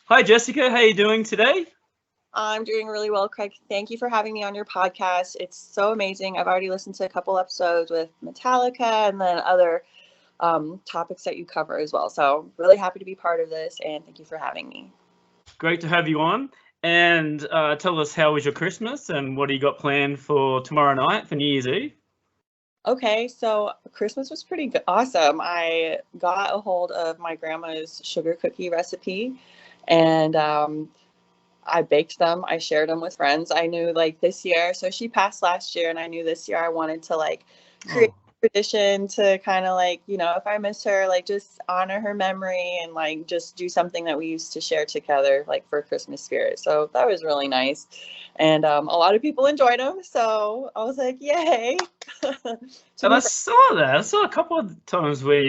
Hi, Jessica. How are you doing today? I'm doing really well, Craig. Thank you for having me on your podcast. It's so amazing. I've already listened to a couple episodes with Metallica and then other topics that you cover as well. So really happy to be part of this, and thank you for having me. Great to have you on. And tell us, how was your Christmas and what do you got planned for tomorrow night for New Year's Eve? Okay, so Christmas was pretty good. Awesome. I got a hold of my grandma's sugar cookie recipe, and I baked them. I shared them with friends. I knew this year, so she passed last year, and I knew this year I wanted to create a tradition to kind of if I miss her, just honor her memory and just do something that we used to share together, for Christmas spirit. So that was really nice. And a lot of people enjoyed them. So I was like, yay. And I saw that. I saw a couple of times where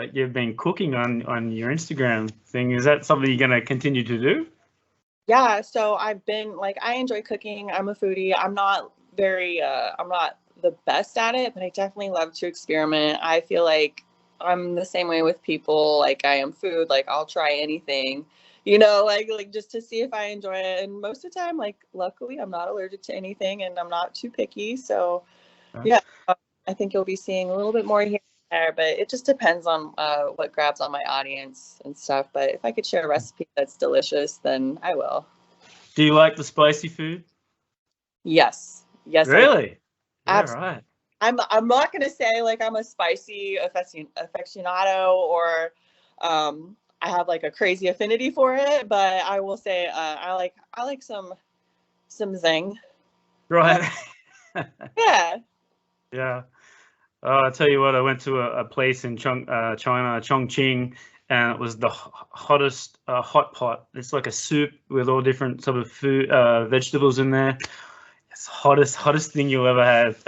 you've been cooking on your Instagram thing. Is that something you're going to continue to do? Yeah, so I've been I enjoy cooking. I'm a foodie. I'm not the best at it, but I definitely love to experiment. I feel like I'm the same way with people. I am food. I'll try anything, just to see if I enjoy it. And most of the time, luckily, I'm not allergic to anything, and I'm not too picky. So, yeah, I think you'll be seeing a little bit more here and there, but it just depends on what grabs on my audience and stuff. But if I could share a recipe that's delicious, then I will. Do you like the spicy food? Yes. Really? Yeah, right. I'm not gonna say I'm a spicy aficionado or I have a crazy affinity for it, but I will say I like some zing. Right. Yeah. Yeah. I'll tell you what, I went to a place in China, Chongqing, and it was the hottest hot pot. It's like a soup with all different sort of food, vegetables in there. It's the hottest thing you'll ever have.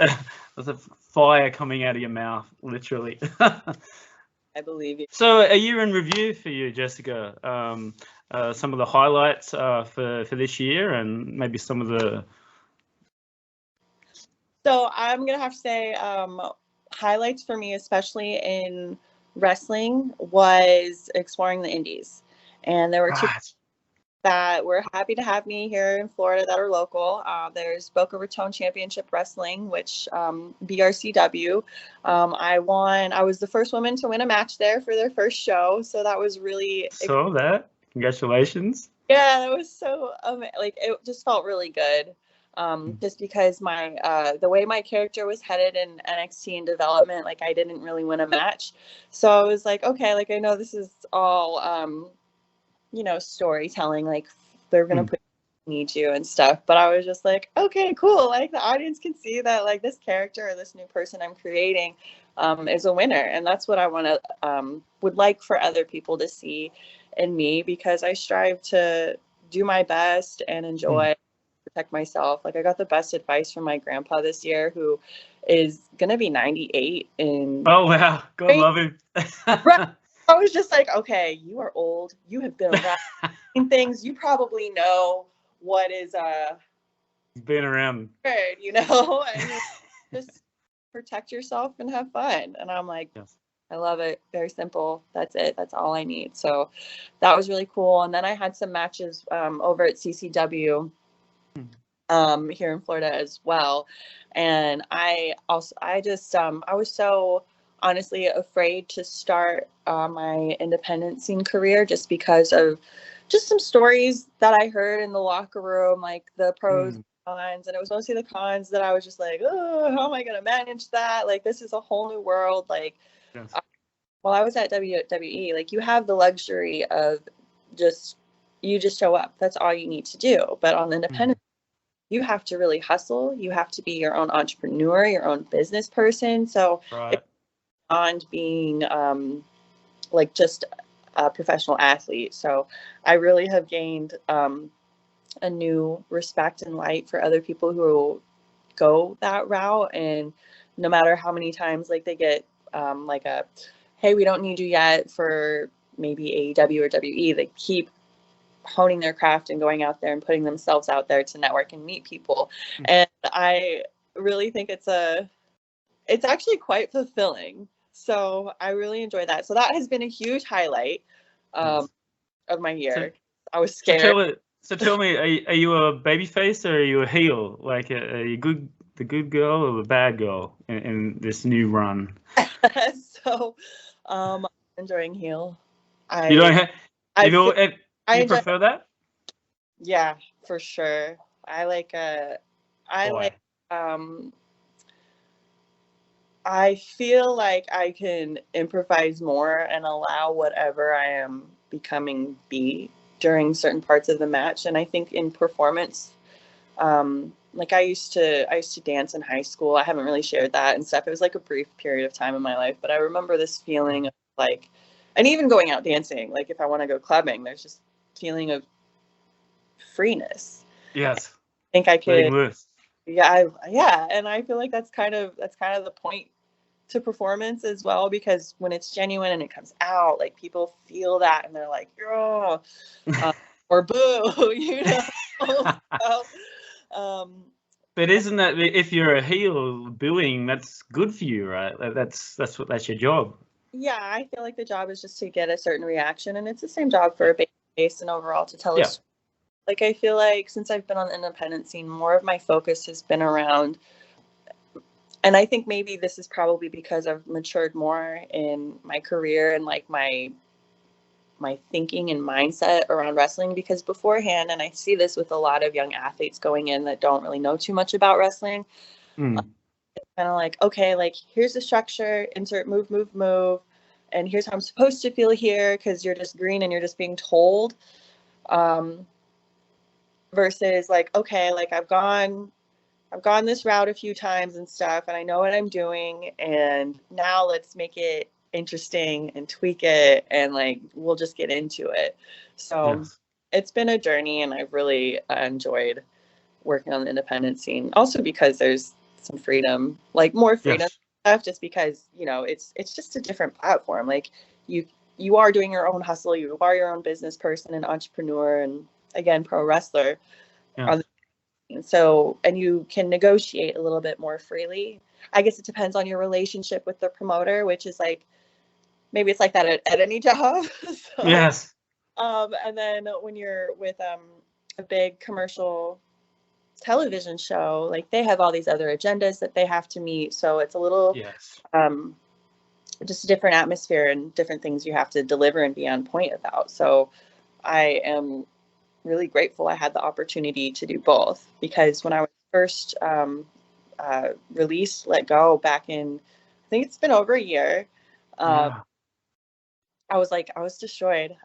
There's a fire coming out of your mouth, literally. I believe you. So a year in review for you, Jessica. Some of the highlights for this year, and maybe some of the... So I'm gonna have to say highlights for me, especially in wrestling, was exploring the indies. And there were two that were happy to have me here in Florida that are local. There's Boca Raton Championship Wrestling, which BRCW. I won. I was the first woman to win a match there for their first show. So that was really... Saw that. Congratulations. Yeah, it was so it just felt really good. Just because the way my character was headed in NXT in development, I didn't really win a match. So I was like, okay, I know this is all, storytelling, they're going to need you and stuff. But I was just like, okay, cool. The audience can see that this character or this new person I'm creating is a winner. And that's what I would like for other people to see in me, because I strive to do my best and enjoy, protect myself. I got the best advice from my grandpa this year, who is gonna be 98. And oh wow, God love him. I was just like, okay, you are old. You have been around things. You probably know what is been around. And just protect yourself and have fun. And I'm like, yes. I love it. Very simple. That's it. That's all I need. So that was really cool. And then I had some matches over at CCW here in Florida as well. And I was so honestly afraid to start my independent scene career, just because of just some stories that I heard in the locker room, the pros and cons. And it was mostly the cons that I was just like, oh, how am I going to manage that? This is a whole new world. Yes. While I was at WWE, you have the luxury of you just show up. That's all you need to do. But on the independent, you have to really hustle. You have to be your own entrepreneur, your own business person. So it's beyond being just a professional athlete. So I really have gained a new respect and light for other people who go that route. And no matter how many times they get hey, we don't need you yet for maybe AEW or WE, they keep honing their craft and going out there and putting themselves out there to network and meet people. And I really think it's actually quite fulfilling. So I really enjoy that. So that has been a huge highlight of my year. I was scared. So tell me, are you a baby face or are you a heel? Like, are you the good girl or the bad girl in this new run? So, I'm enjoying heel. You don't have, I you prefer that? Yeah, for sure. I like I feel like I can improvise more and allow whatever I am becoming be during certain parts of the match. And I think in performance, like I used to dance in high school. I haven't really shared that and stuff. It was like a brief period of time in my life, but I remember this feeling of like, and even going out dancing, like if I want to go clubbing, there's just feeling of freeness. Yes. I think I could. Loose. Yeah, and I feel like that's kind of the point to performance as well, because when it's genuine and it comes out, like people feel that and they're like, oh, or boo, you know. But isn't that, if you're a heel, booing, that's good for you, right? That's your job. Yeah, I feel like the job is just to get a certain reaction, and it's the same job for a baby face and overall to tell us. Like, I feel like since I've been on the independent scene, more of my focus has been around, and I think maybe this is probably because I've matured more in my career and like my thinking and mindset around wrestling, because beforehand, and I see this with a lot of young athletes going in that don't really know too much about wrestling, it's kind of like, okay, like here's the structure, insert move, and here's how I'm supposed to feel here, because you're just green and you're just being told. Versus like, okay, like I've gone this route a few times and stuff, and I know what I'm doing, and now let's make it interesting and tweak it, and like we'll just get into it. So It's been a journey, and I've really enjoyed working on the independent scene, also because there's some freedom, like more freedom stuff, just because, you know, it's just a different platform. Like you are doing your own hustle, you are your own business person and entrepreneur, and again, pro wrestler. So, and you can negotiate a little bit more freely. I guess it depends on your relationship with the promoter, which is like, maybe it's like that at any job. So, yes. And then when you're with a big commercial television show, like they have all these other agendas that they have to meet. So it's a little just a different atmosphere and different things you have to deliver and be on point about. So I am really grateful I had the opportunity to do both, because when I was first let go back in, I think it's been over a year. I was destroyed.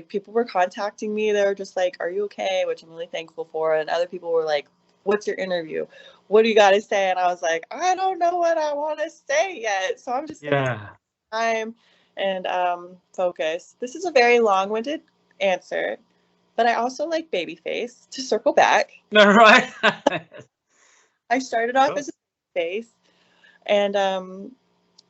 People were contacting me. They were just like, "Are you okay?" Which I'm really thankful for. And other people were like, "What's your interview? What do you got to say?" And I was like, "I don't know what I want to say yet." So I'm just time and focus. This is a very long-winded answer, but I also like babyface, to circle back. No, right. I started off as a face, and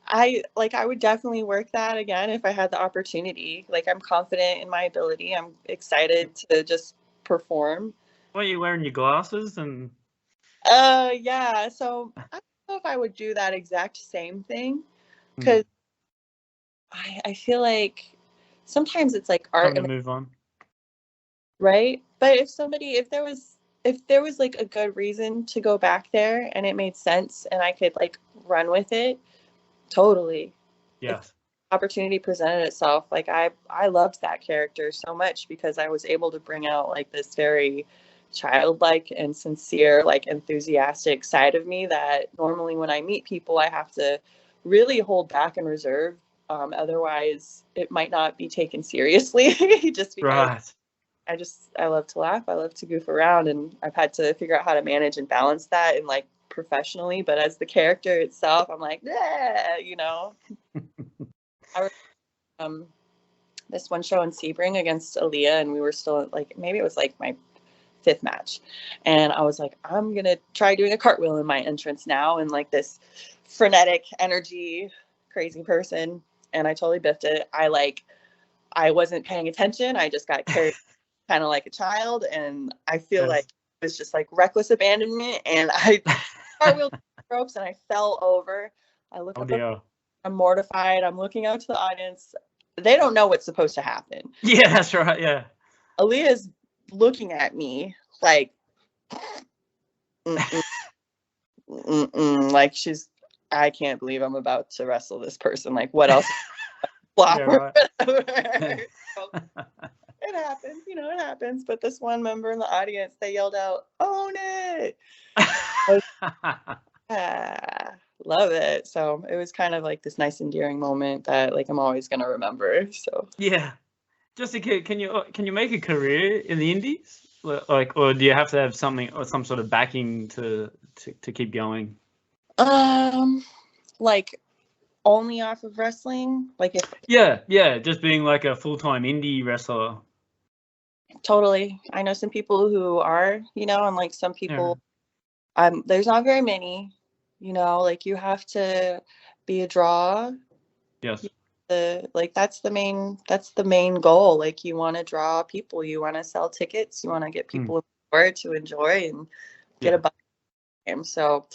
I would definitely work that again if I had the opportunity. Like, I'm confident in my ability. I'm excited to just perform. What, are you wearing your glasses and? Yeah. So I don't know if I would do that exact same thing, because I feel like sometimes it's like art. Time to move on. Right. But if there was like a good reason to go back there and it made sense and I could like run with it, totally. Yes. Opportunity presented itself. Like I loved that character so much, because I was able to bring out like this very childlike and sincere, like enthusiastic side of me that normally when I meet people, I have to really hold back and reserve. Otherwise it might not be taken seriously, just because I love to laugh. I love to goof around, and I've had to figure out how to manage and balance that and like professionally, but as the character itself, I'm like, you know. I this one show in Sebring against Aaliyah, and we were still like, maybe it was like my 5th match, and I was like, I'm gonna try doing a cartwheel in my entrance now, and like this frenetic energy, crazy person, and I totally biffed it. I wasn't paying attention. I just got carried kind of like a child, and I feel like it was just like reckless abandonment, and I cartwheeled ropes and I fell over. I look up, I'm mortified. I'm looking out to the audience. They don't know what's supposed to happen. Yeah, that's right. Yeah. Aaliyah's looking at me like, like I can't believe I'm about to wrestle this person. Like, what else? Flop or whatever. So, it happens, it happens. But this one member in the audience, they yelled out, "Own it!" Love it. So it was kind of like this nice endearing moment that like I'm always gonna remember. So yeah. Jessica, can you make a career in the indies? Like, or do you have to have something or some sort of backing to keep going? Like only off of wrestling, like if just being like a full-time indie wrestler. Totally. I know some people who are, and like some people, there's not very many, like you have to be a draw. Yes. That's the main goal. Like you want to draw people, you want to sell tickets, you want to get people to enjoy and get a buy game. So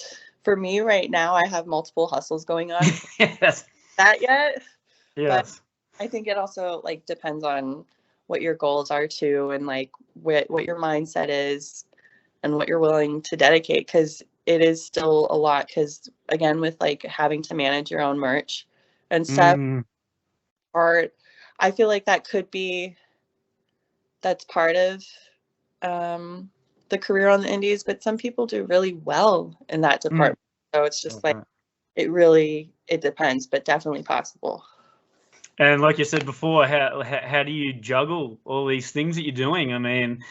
for me right now, I have multiple hustles going on. Yes. That yet? Yes. But I think it also like depends on what your goals are too, and like what your mindset is and what you're willing to dedicate, because it is still a lot, because again with like having to manage your own merch and stuff, art, I feel like that's part of the career on the indies, but some people do really well in that department. So it's just like it depends, but definitely possible. And like you said before, how do you juggle all these things that you're doing? I mean,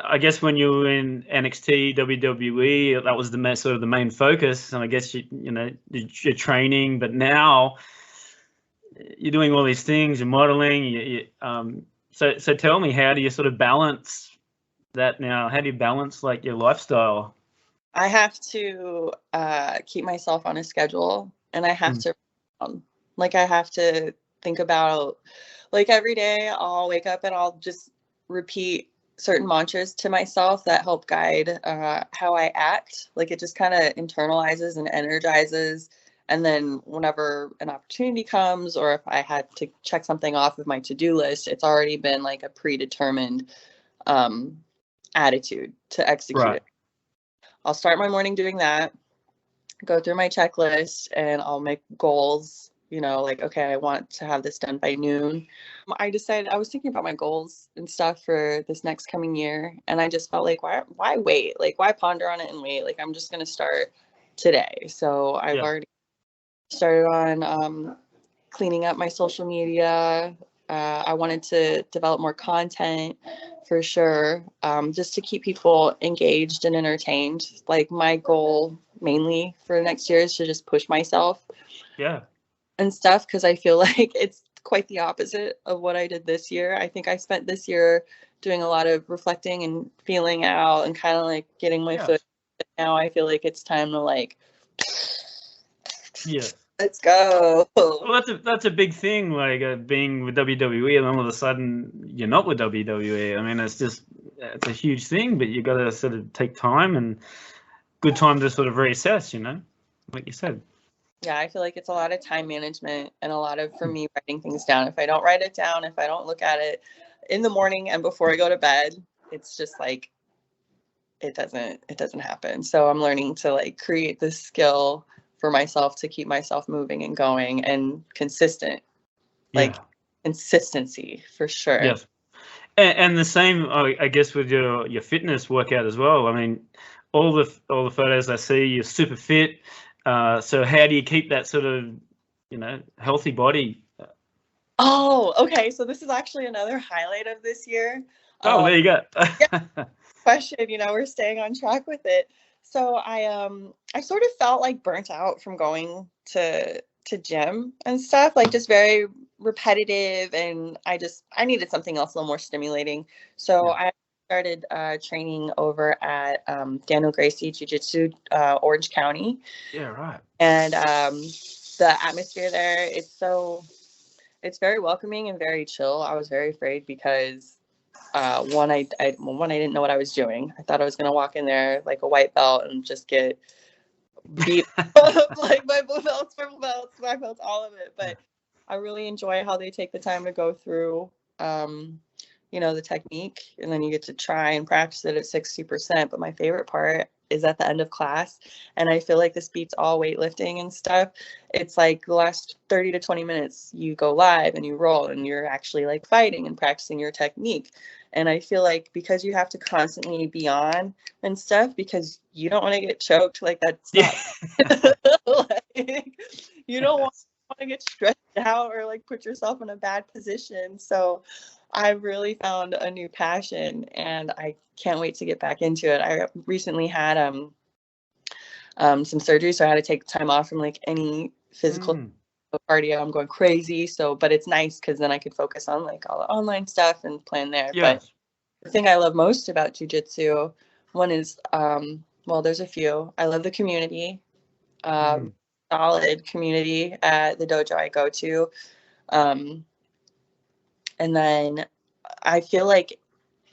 I guess when you were in NXT, WWE, that was the sort of the main focus, and I guess you're training. But now you're doing all these things, you're modeling. So tell me, how do you sort of balance that now? How do you balance like your lifestyle? I have to keep myself on a schedule, and I have to I have to think about, like, every day I'll wake up and I'll just repeat certain mantras to myself that help guide how I act. Like it just kind of internalizes and energizes. And then whenever an opportunity comes, or if I had to check something off of my to-do list, it's already been like a predetermined attitude to execute it. I'll start my morning doing that, go through my checklist, and I'll make goals. Like, okay, I want to have this done by noon. I decided, I was thinking about my goals and stuff for this next coming year, and I just felt like, why wait? Like, why ponder on it and wait? Like, I'm just going to start today. So I've already started on cleaning up my social media. I wanted to develop more content for sure, just to keep people engaged and entertained. Like, my goal mainly for next year is to just push myself. Yeah. And stuff, because I feel like it's quite the opposite of what I did this year. I think I spent this year doing a lot of reflecting and feeling out and kind of like getting my foot. Now I feel like it's time to like, let's go. Well, that's a big thing, like being with WWE, and all of a sudden you're not with WWE. I mean, it's a huge thing, but you got to sort of take time, and good time to sort of reassess, like you said. Yeah, I feel like it's a lot of time management and a lot of, for me, writing things down. If I don't write it down, if I don't look at it in the morning and before I go to bed, it's just like, it doesn't happen. So I'm learning to like create this skill for myself to keep myself moving and going and consistent, like consistency for sure. Yes. And the same, I guess, with your fitness workout as well. I mean, all the photos I see, you're super fit. So how do you keep that sort of, healthy body? Oh, okay. So this is actually another highlight of this year. Oh, there you go. Question, we're staying on track with it. So I sort of felt like burnt out from going to gym and stuff, like just very repetitive, and I needed something else a little more stimulating. So I started training over at Daniel Gracie Jiu-Jitsu, Orange County. Yeah, right. And the atmosphere there, it's very welcoming and very chill. I was very afraid because one, I didn't know what I was doing. I thought I was gonna walk in there like a white belt and just get beat up, like my blue belts, purple belts, black belts, all of it. But I really enjoy how they take the time to go through you know, the technique, and then you get to try and practice it at 60%. But my favorite part is at the end of class. And I feel like this beats all weightlifting and stuff. It's like the last 30 to 20 minutes, you go live and you roll and you're actually like fighting and practicing your technique. And I feel like because you have to constantly be on and stuff, because you don't want to get choked, like that's not, like, you don't want to get stressed out or like put yourself in a bad position. So I really found a new passion and I can't wait to get back into it. I recently had some surgery, so I had to take time off from like any physical cardio. I'm going crazy. So, but it's nice because then I could focus on like all the online stuff and plan there. Yeah. But the thing I love most about jiu-jitsu, one is, well, there's a few. I love the community, solid community at the dojo I go to. And then I feel like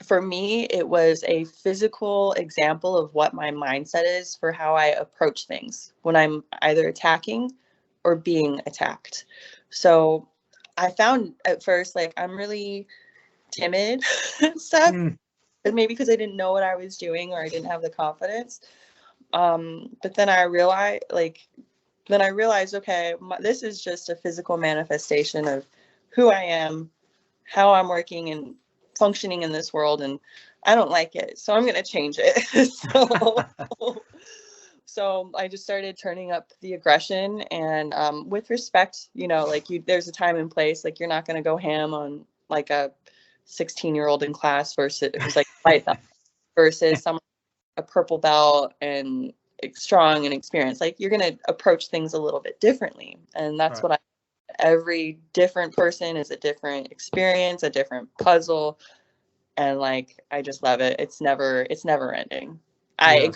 for me, it was a physical example of what my mindset is for how I approach things when I'm either attacking or being attacked. So I found at first, like, I'm really timid and stuff, but maybe because I didn't know what I was doing or I didn't have the confidence. But then I realized, okay, this is just a physical manifestation of who I am, how I'm working and functioning in this world, and I don't like it, so I'm gonna change it. So I just started turning up the aggression, and with respect, you know, like there's a time and place. Like you're not gonna go ham on like a 16-year-old in class versus who's like fight them versus someone a purple belt and strong and experienced. Like you're gonna approach things a little bit differently, and that's what every different person is a different experience, a different puzzle, and like I just love it. It's never ending. I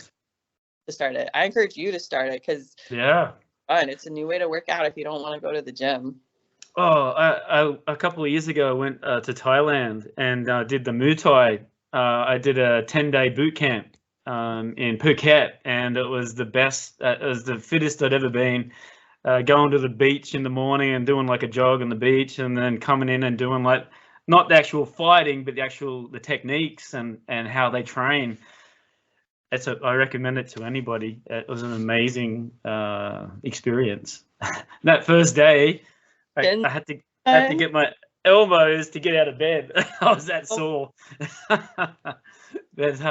encourage you to start it because fun. It's a new way to work out if you don't want to go to the gym. I a couple of years ago I went to Thailand and did the Muay Thai. I did a 10-day boot camp in Phuket, and it was the best. It was the fittest I'd ever been. Going to the beach in the morning and doing like a jog on the beach, and then coming in and doing like not the actual fighting, but the techniques and how they train. I recommend it to anybody. It was an amazing experience. That first day, I had to get my elbows to get out of bed. I was that sore. But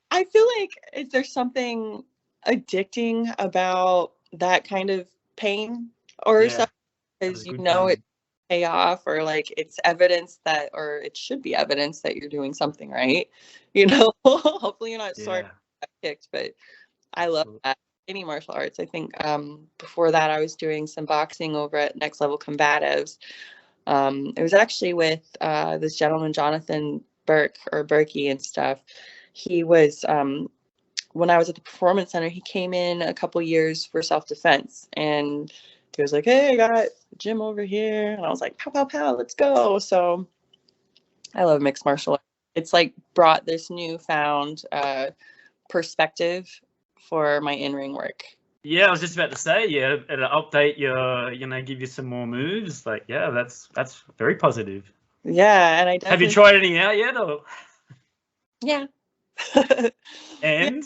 I feel like there's something addicting about that kind of pain or something, because you know it pay off, or like it's evidence that, or it should be evidence that you're doing something right, you know. Hopefully you're not sore kicked, but I love that. Any martial arts. I think before that I was doing some boxing over at Next Level Combatives. It was actually with this gentleman Jonathan Berkey and stuff. He was when I was at the Performance Center, he came in a couple years for self-defense, and he was like, hey, I got a gym over here. And I was like, pow, pow, pow, let's go. So I love mixed martial arts. It's like brought this newfound perspective for my in-ring work. Yeah, I was just about to say, it'll update your, give you some more moves. Like, that's very positive. Yeah, and have you tried any out yet? Or? Yeah. and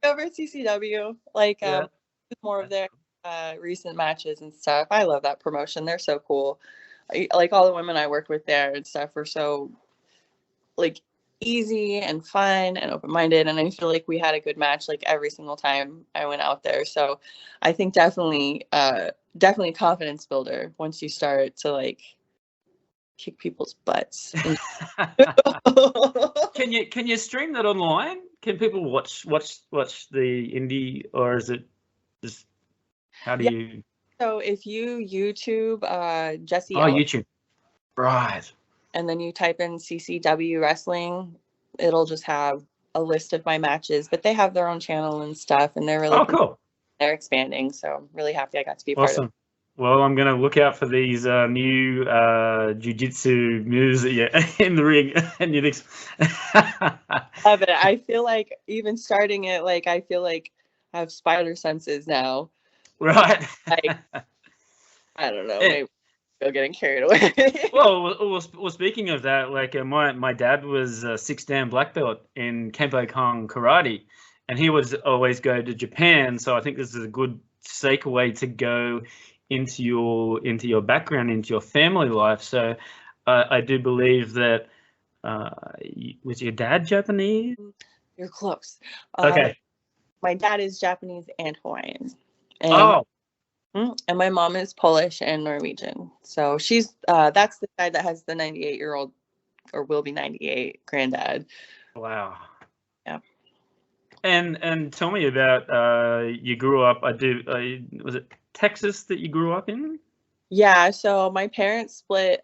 over at CCW, like more of their recent matches and stuff. I love that promotion. They're so cool. Like all the women I work with there and stuff are so like easy and fun and open-minded, and I feel like we had a good match like every single time I went out there. So I think definitely confidence builder once you start to like kick people's butts. Can you stream that online? Can people watch the indie, or is it just how do you? So if you YouTube Jessi YouTube, right, and then you type in CCW wrestling, it'll just have a list of my matches. But they have their own channel and stuff, and they're really cool. They're expanding, so I'm really happy I got to be part of it. Well, I'm going to look out for these new jiu-jitsu moves that you're in the ring. And you love it. I feel like even starting it, like I feel like I have spider senses now. Right. Like, I don't know. Maybe still getting carried away. Well, speaking of that, like my dad was a 6-dan black belt in Kempo Kong karate, and he would always go to Japan. So I think this is a good segue to go into your background, into your family life. So I do believe that was your dad Japanese? You're close. Okay. My dad is Japanese and Hawaiian. And, and my mom is Polish and Norwegian. So she's that's the side that has the 98-year-old, or will be 98, granddad. Wow. Yeah. And tell me about you grew up. Was it Texas that you grew up in? Yeah. So my parents split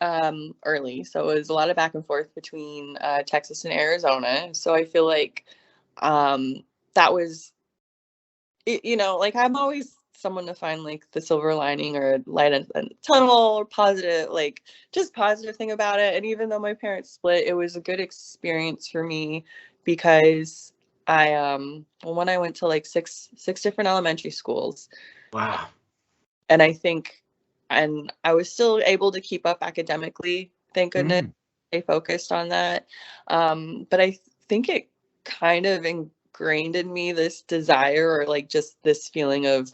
early, so it was a lot of back and forth between Texas and Arizona. So I feel like that was, you know, like I'm always someone to find like the silver lining or light in the tunnel or positive, like just positive thing about it. And even though my parents split, it was a good experience for me because when I went to like six different elementary schools. Wow. And I was still able to keep up academically, thank goodness. Stay focused on that. But I think it kind of ingrained in me this desire, or like just this feeling of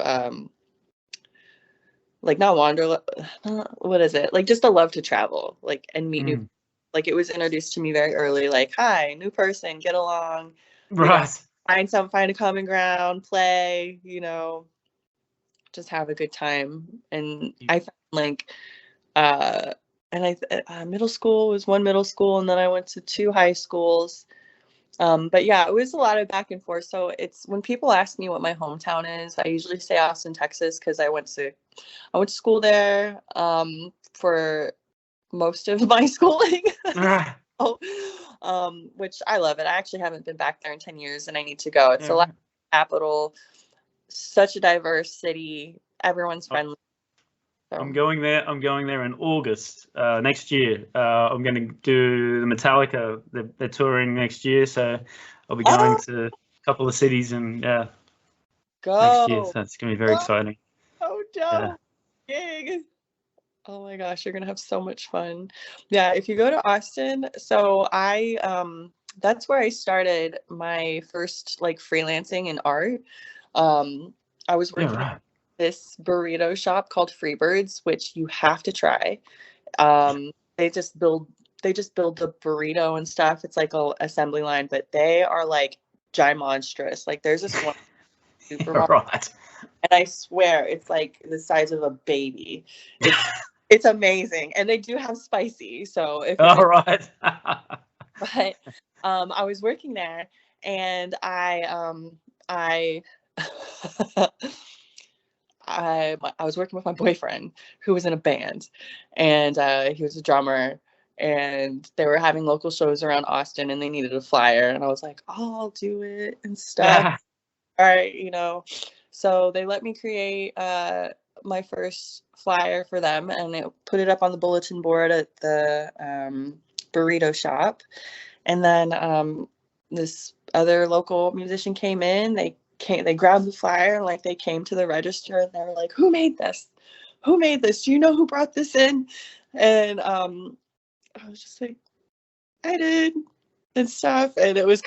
like not what is it, like just a love to travel, like, and meet new, like it was introduced to me very early, like, hi, new person, get along, right, find a common ground, play, you know, just have a good time. And I found like middle school was one middle school, and then I went to 2 high schools. But yeah, it was a lot of back and forth. So it's, when people ask me what my hometown is, I usually say Austin, Texas, because I went to school there for most of my schooling. Which I love it. I actually haven't been back there in 10 years, and I need to go. It's a lot of capital, such a diverse city. Everyone's friendly. So. I'm going there in August next year. I'm going to do the Metallica. They're touring next year, so I'll be going to a couple of cities and next year. So it's going to be very exciting. Oh, dope. Gig. Oh my gosh, you're gonna have so much fun. Yeah, if you go to Austin, so that's where I started my first like freelancing in art. I was working at this burrito shop called Freebirds, which you have to try. They just build the burrito and stuff. It's like a assembly line, but they are like gimonstrous. Like there's this one supermarket, and I swear it's like the size of a baby. It's amazing, and they do have spicy. So if but I was working there, and I was working with my boyfriend, who was in a band, and he was a drummer, and they were having local shows around Austin, and they needed a flyer, and I was like, oh, I'll do it and stuff. All right, you know. So they let me create my first flyer for them, and it put it up on the bulletin board at the burrito shop. And then this other local musician came in. They grabbed the flyer, and like they came to the register, and they were like, who made this? Do you know who brought this in? And I was just like, I did, and stuff. And it was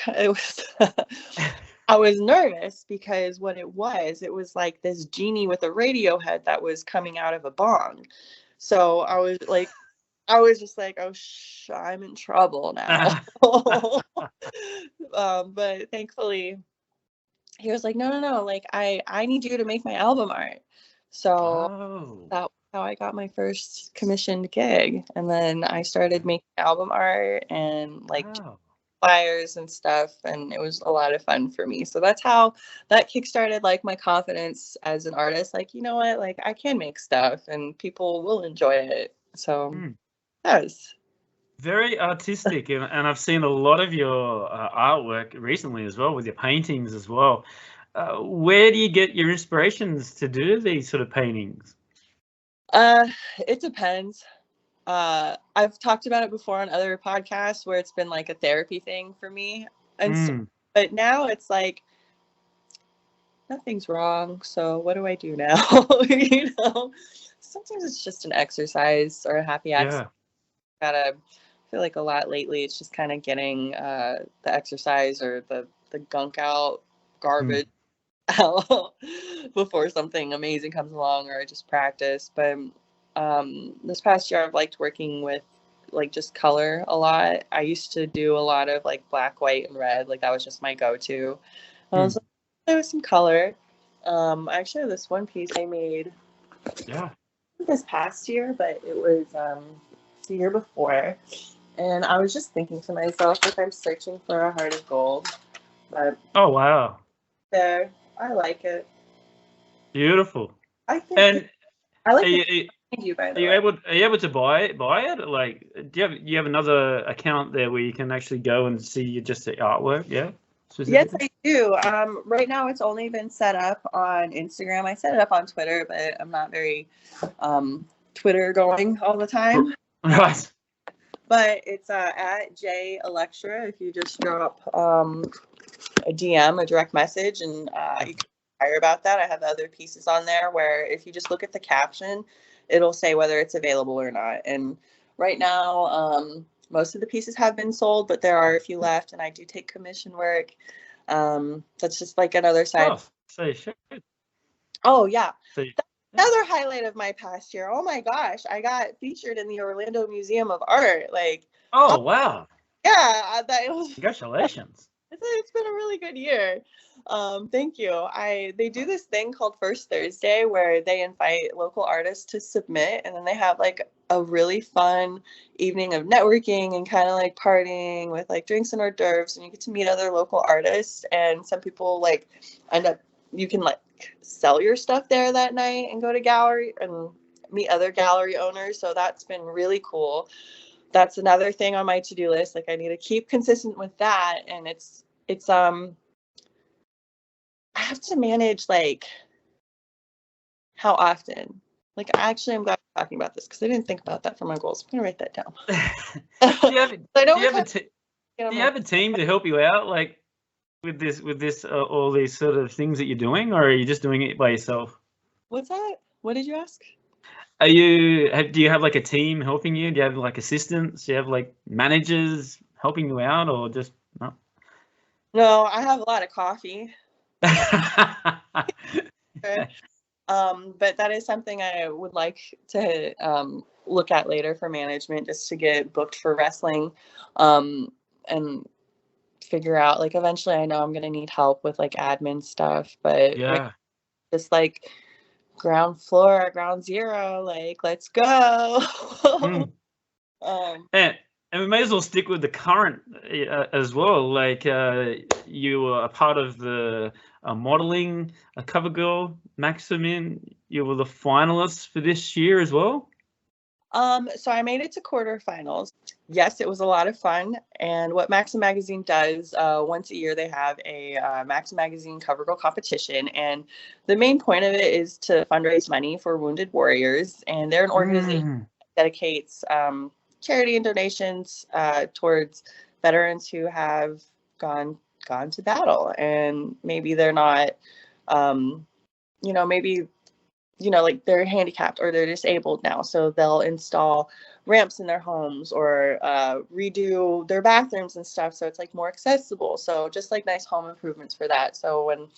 I was nervous because what it was like this genie with a radio head that was coming out of a bong. So I was just like, oh, I'm in trouble now. But thankfully, he was like, no, like I need you to make my album art. So that's how I got my first commissioned gig. And then I started making album art and like flyers and stuff, and it was a lot of fun for me. So that's how that kickstarted like my confidence as an artist. Like, you know what, like I can make stuff and people will enjoy it. So yes, very artistic, and I've seen a lot of your artwork recently as well, with your paintings as well. Where do you get your inspirations to do these sort of paintings? It depends. I've talked about it before on other podcasts where it's been like a therapy thing for me. And so, but now it's like nothing's wrong. So what do I do now? You know? sometimes it's just an exercise or a happy accident. I feel like a lot lately it's just kind of getting the exercise or the gunk out, garbage out before something amazing comes along, or I just practice. But this past year I've liked working with like just color a lot. I used to do a lot of like black, white, and red. Like that was just my go-to. I was like, there was some color. I actually have this one piece I made this past year, but it was the year before. And I was just thinking to myself, like, I'm searching for a heart of gold. But oh wow, there, I like it. Beautiful. I think and I like it. You, by the Are you way. able to buy it? Like, do you have another account there where you can actually go and see just the artwork? Yeah. Yes, I do. Right now it's only been set up on Instagram. I set it up on Twitter, but I'm not very Twitter going all the time. Right. But it's at J Electra. If you just drop a DM, a direct message, and you can inquire about that. I have other pieces on there where if you just look at the caption, it'll say whether it's available or not. And right now, most of the pieces have been sold, but there are a few left, and I do take commission work. That's just like another side. Oh, so shit. Oh yeah. So, another highlight of my past year. Oh my gosh, I got featured in the Orlando Museum of Art. Like, oh wow. Yeah, that was. Congratulations. It's been a really good year. Thank you. They do this thing called First Thursday where they invite local artists to submit, and then they have like a really fun evening of networking and kind of like partying with like drinks and hors d'oeuvres, and you get to meet other local artists. And some people like end up, you can like sell your stuff there that night and go to gallery and meet other gallery owners. So that's been really cool. That's another thing on my to-do list. Like I need to keep consistent with that. And it's I have to manage like how often. Like actually I'm glad we're talking about this because I didn't think about that for my goals. I'm gonna write that down. Do you have a team to help you out, like with this all these sort of things that you're doing, or are you just doing it by yourself? What's that? What did you ask? Do you have like a team helping you? Do you have like assistants? Do you have like managers helping you out, or just no? No, I have a lot of coffee. But that is something I would like to look at later for management, just to get booked for wrestling, and figure out like eventually I know I'm gonna need help with like admin stuff, but yeah, just like ground floor, ground zero, like let's go. And we may as well stick with the current as well. Like you were a part of the modeling Covergirl Maximmag. You were the finalists for this year as well. So I made it to quarterfinals. Yes, it was a lot of fun. And what Maxim Magazine does, once a year they have a Maxim Magazine Covergirl competition, and the main point of it is to fundraise money for wounded warriors. And they're an organization that dedicates charity and donations towards veterans who have gone to battle, and maybe they're not, like they're handicapped or they're disabled now, so they'll install ramps in their homes or redo their bathrooms and stuff so it's like more accessible. So just like nice home improvements for that. So when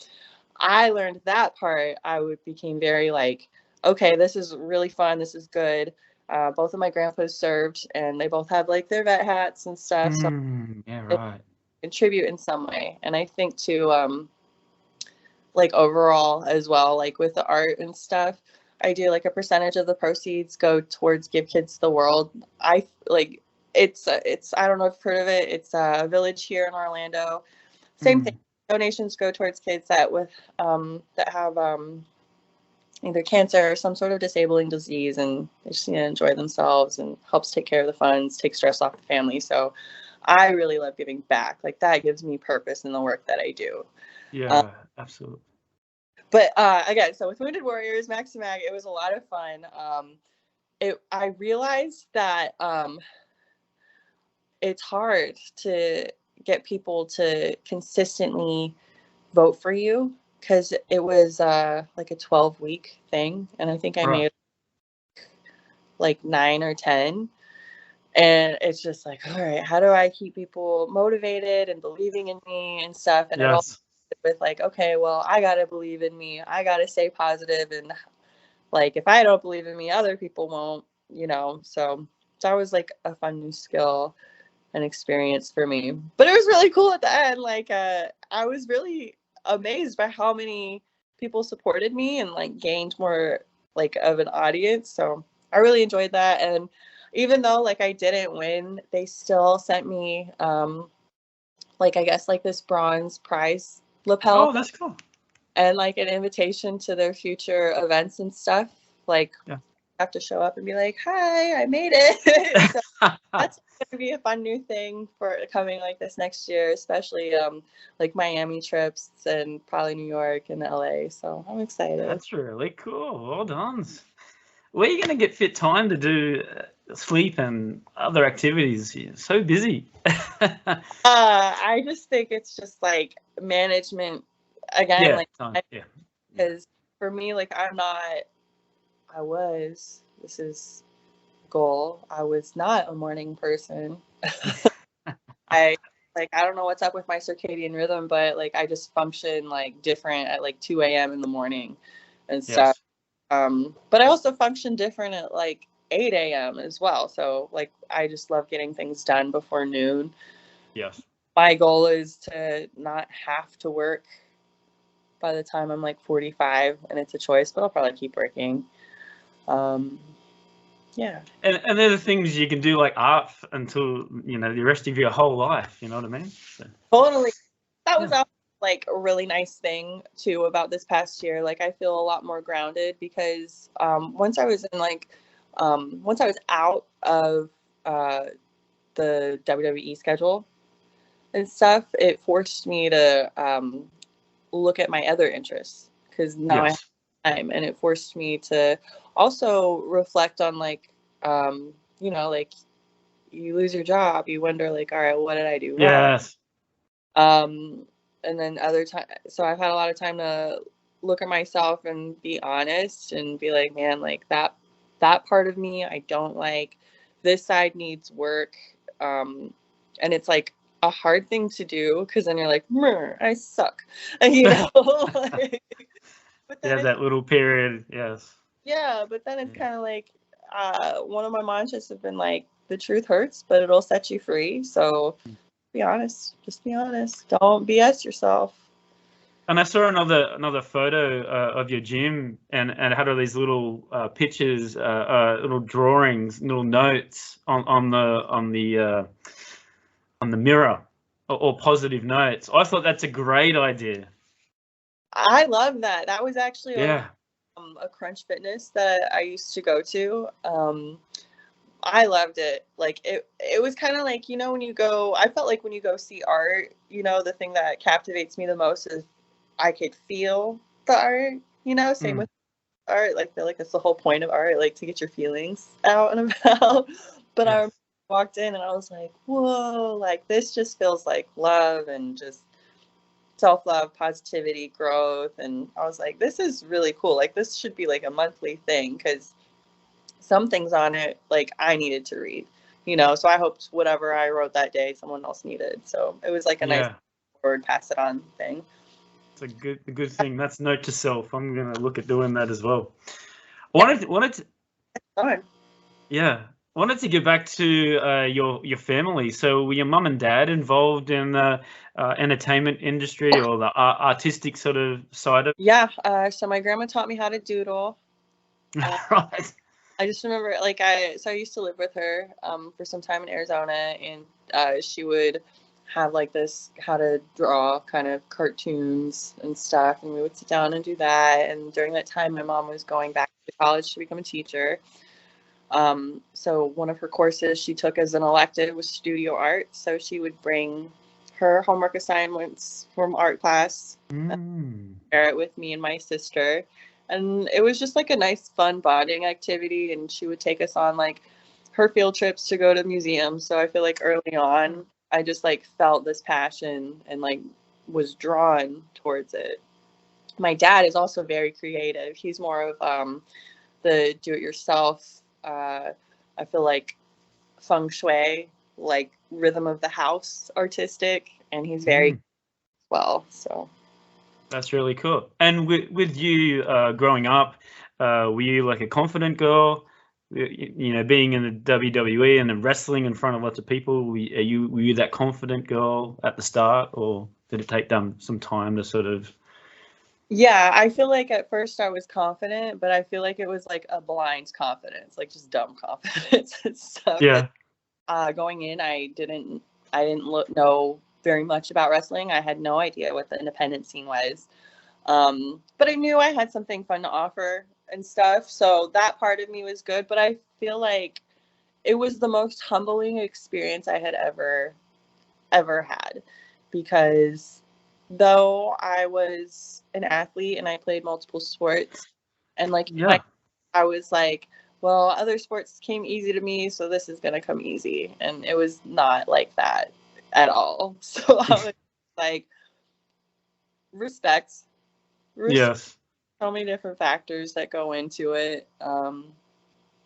I learned that part, became very like, okay, this is really fun, this is good. Both of my grandpas served, and they both have like their vet hats and stuff. So yeah, right. Contribute in some way. And I think too, like overall as well, like with the art and stuff, I do like a percentage of the proceeds go towards Give Kids the World. I like it's I don't know if you've heard of it. It's a village here in Orlando. Same thing. Donations go towards kids that have either cancer or some sort of disabling disease, and they just need to enjoy themselves, and helps take care of the funds, take stress off the family. So I really love giving back. Like that gives me purpose in the work that I do. Yeah, absolutely. But again, so with Wounded Warriors, Maximmag, it was a lot of fun. I realized that it's hard to get people to consistently vote for you, because it was like a 12-week thing, and I think I made like 9 or 10. And it's just like, all right, how do I keep people motivated and believing in me and stuff? And it all with like, okay, well, I got to believe in me. I got to stay positive. And like, if I don't believe in me, other people won't, you know? So that was like a fun new skill and experience for me. But it was really cool at the end. Like, I was really amazed by how many people supported me and like gained more like of an audience. So I really enjoyed that. And even though like I didn't win, they still sent me like I guess like this bronze prize lapel. Oh, that's cool. And like an invitation to their future events and stuff. Like I have to show up and be like, hi, I made it. So that's gonna be a fun new thing for coming like this next year, especially like Miami trips and probably New York and LA. So I'm excited. That's really cool. Well done. Where are you going to get fit time to do sleep and other activities? You're so busy. I just think it's just like management again. Because for me, like this is goal. I was not a morning person. I don't know what's up with my circadian rhythm, but like I just function like different at like 2 a.m. in the morning and stuff. But I also function different at like 8 a.m. as well. So like I just love getting things done before noon. Yes. My goal is to not have to work by the time I'm like 45, and it's a choice, but I'll probably keep working. Yeah. And they're the things you can do like art until, you know, the rest of your whole life. You know what I mean? So. Totally. That was like a really nice thing too about this past year. Like I feel a lot more grounded because once I was out of the WWE schedule and stuff, it forced me to look at my other interests because now I have time, and it forced me to also reflect on like you know, like you lose your job, you wonder like, all right, what did I do wrong? Yes. And then other time, so I've had a lot of time to look at myself and be honest and be like, man, like that part of me I don't like. This side needs work. And it's like a hard thing to do because then you're like, I suck, you know. Like, but then that little period. Yes. Yeah, but then it's kind of like one of my mantras have been like, the truth hurts, but it'll set you free. So be honest. Just be honest. Don't BS yourself. And I saw another photo of your gym, and it had all these little pictures, little drawings, little notes on the mirror, or positive notes. I thought that's a great idea. I love that. That was actually a Crunch Fitness that I used to go to. I loved it. Like it was kind of like, you know, I felt like when you go see art, you know, the thing that captivates me the most is I could feel the art, you know, same with art. Like I feel like that's the whole point of art, like to get your feelings out and about. But I walked in and I was like, whoa, like this just feels like love and just self-love, positivity, growth. And I was like, this is really cool. Like this should be like a monthly thing because some things on it, like I needed to read, you know, so I hoped whatever I wrote that day, someone else needed. So it was like a nice forward, pass it on thing. It's a good thing. That's note to self. I'm going to look at doing that as well. Wanted to get back to your family. So were your mum and dad involved in the entertainment industry or the artistic sort of side of it? Yeah. So my grandma taught me how to doodle. Right. I just remember, like, I used to live with her for some time in Arizona, and she would have like this how to draw kind of cartoons and stuff, and we would sit down and do that. And during that time, my mom was going back to college to become a teacher. So one of her courses she took as an elective was studio art. So she would bring her homework assignments from art class and share it with me and my sister. And it was just like a nice, fun bonding activity. And she would take us on like her field trips to go to museums. So I feel like early on, I just like felt this passion and like was drawn towards it. My dad is also very creative. He's more of the do-it-yourself I feel like feng shui, like rhythm of the house artistic, and he's very well. So that's really cool. And with you growing up, were you like a confident girl? You know, being in the WWE and then wrestling in front of lots of people, were you that confident girl at the start, or did it take them some time to sort of? Yeah, I feel like at first I was confident, but I feel like it was like a blind confidence, like just dumb confidence and stuff. Yeah. Going in, I didn't know very much about wrestling. I had no idea what the independent scene was. But I knew I had something fun to offer and stuff. So that part of me was good. But I feel like it was the most humbling experience I had ever had, because though I was an athlete and I played multiple sports, and like I was like, well, other sports came easy to me, so this is gonna come easy, and it was not like that at all. So I was like, respect. Yes. So many different factors that go into it. And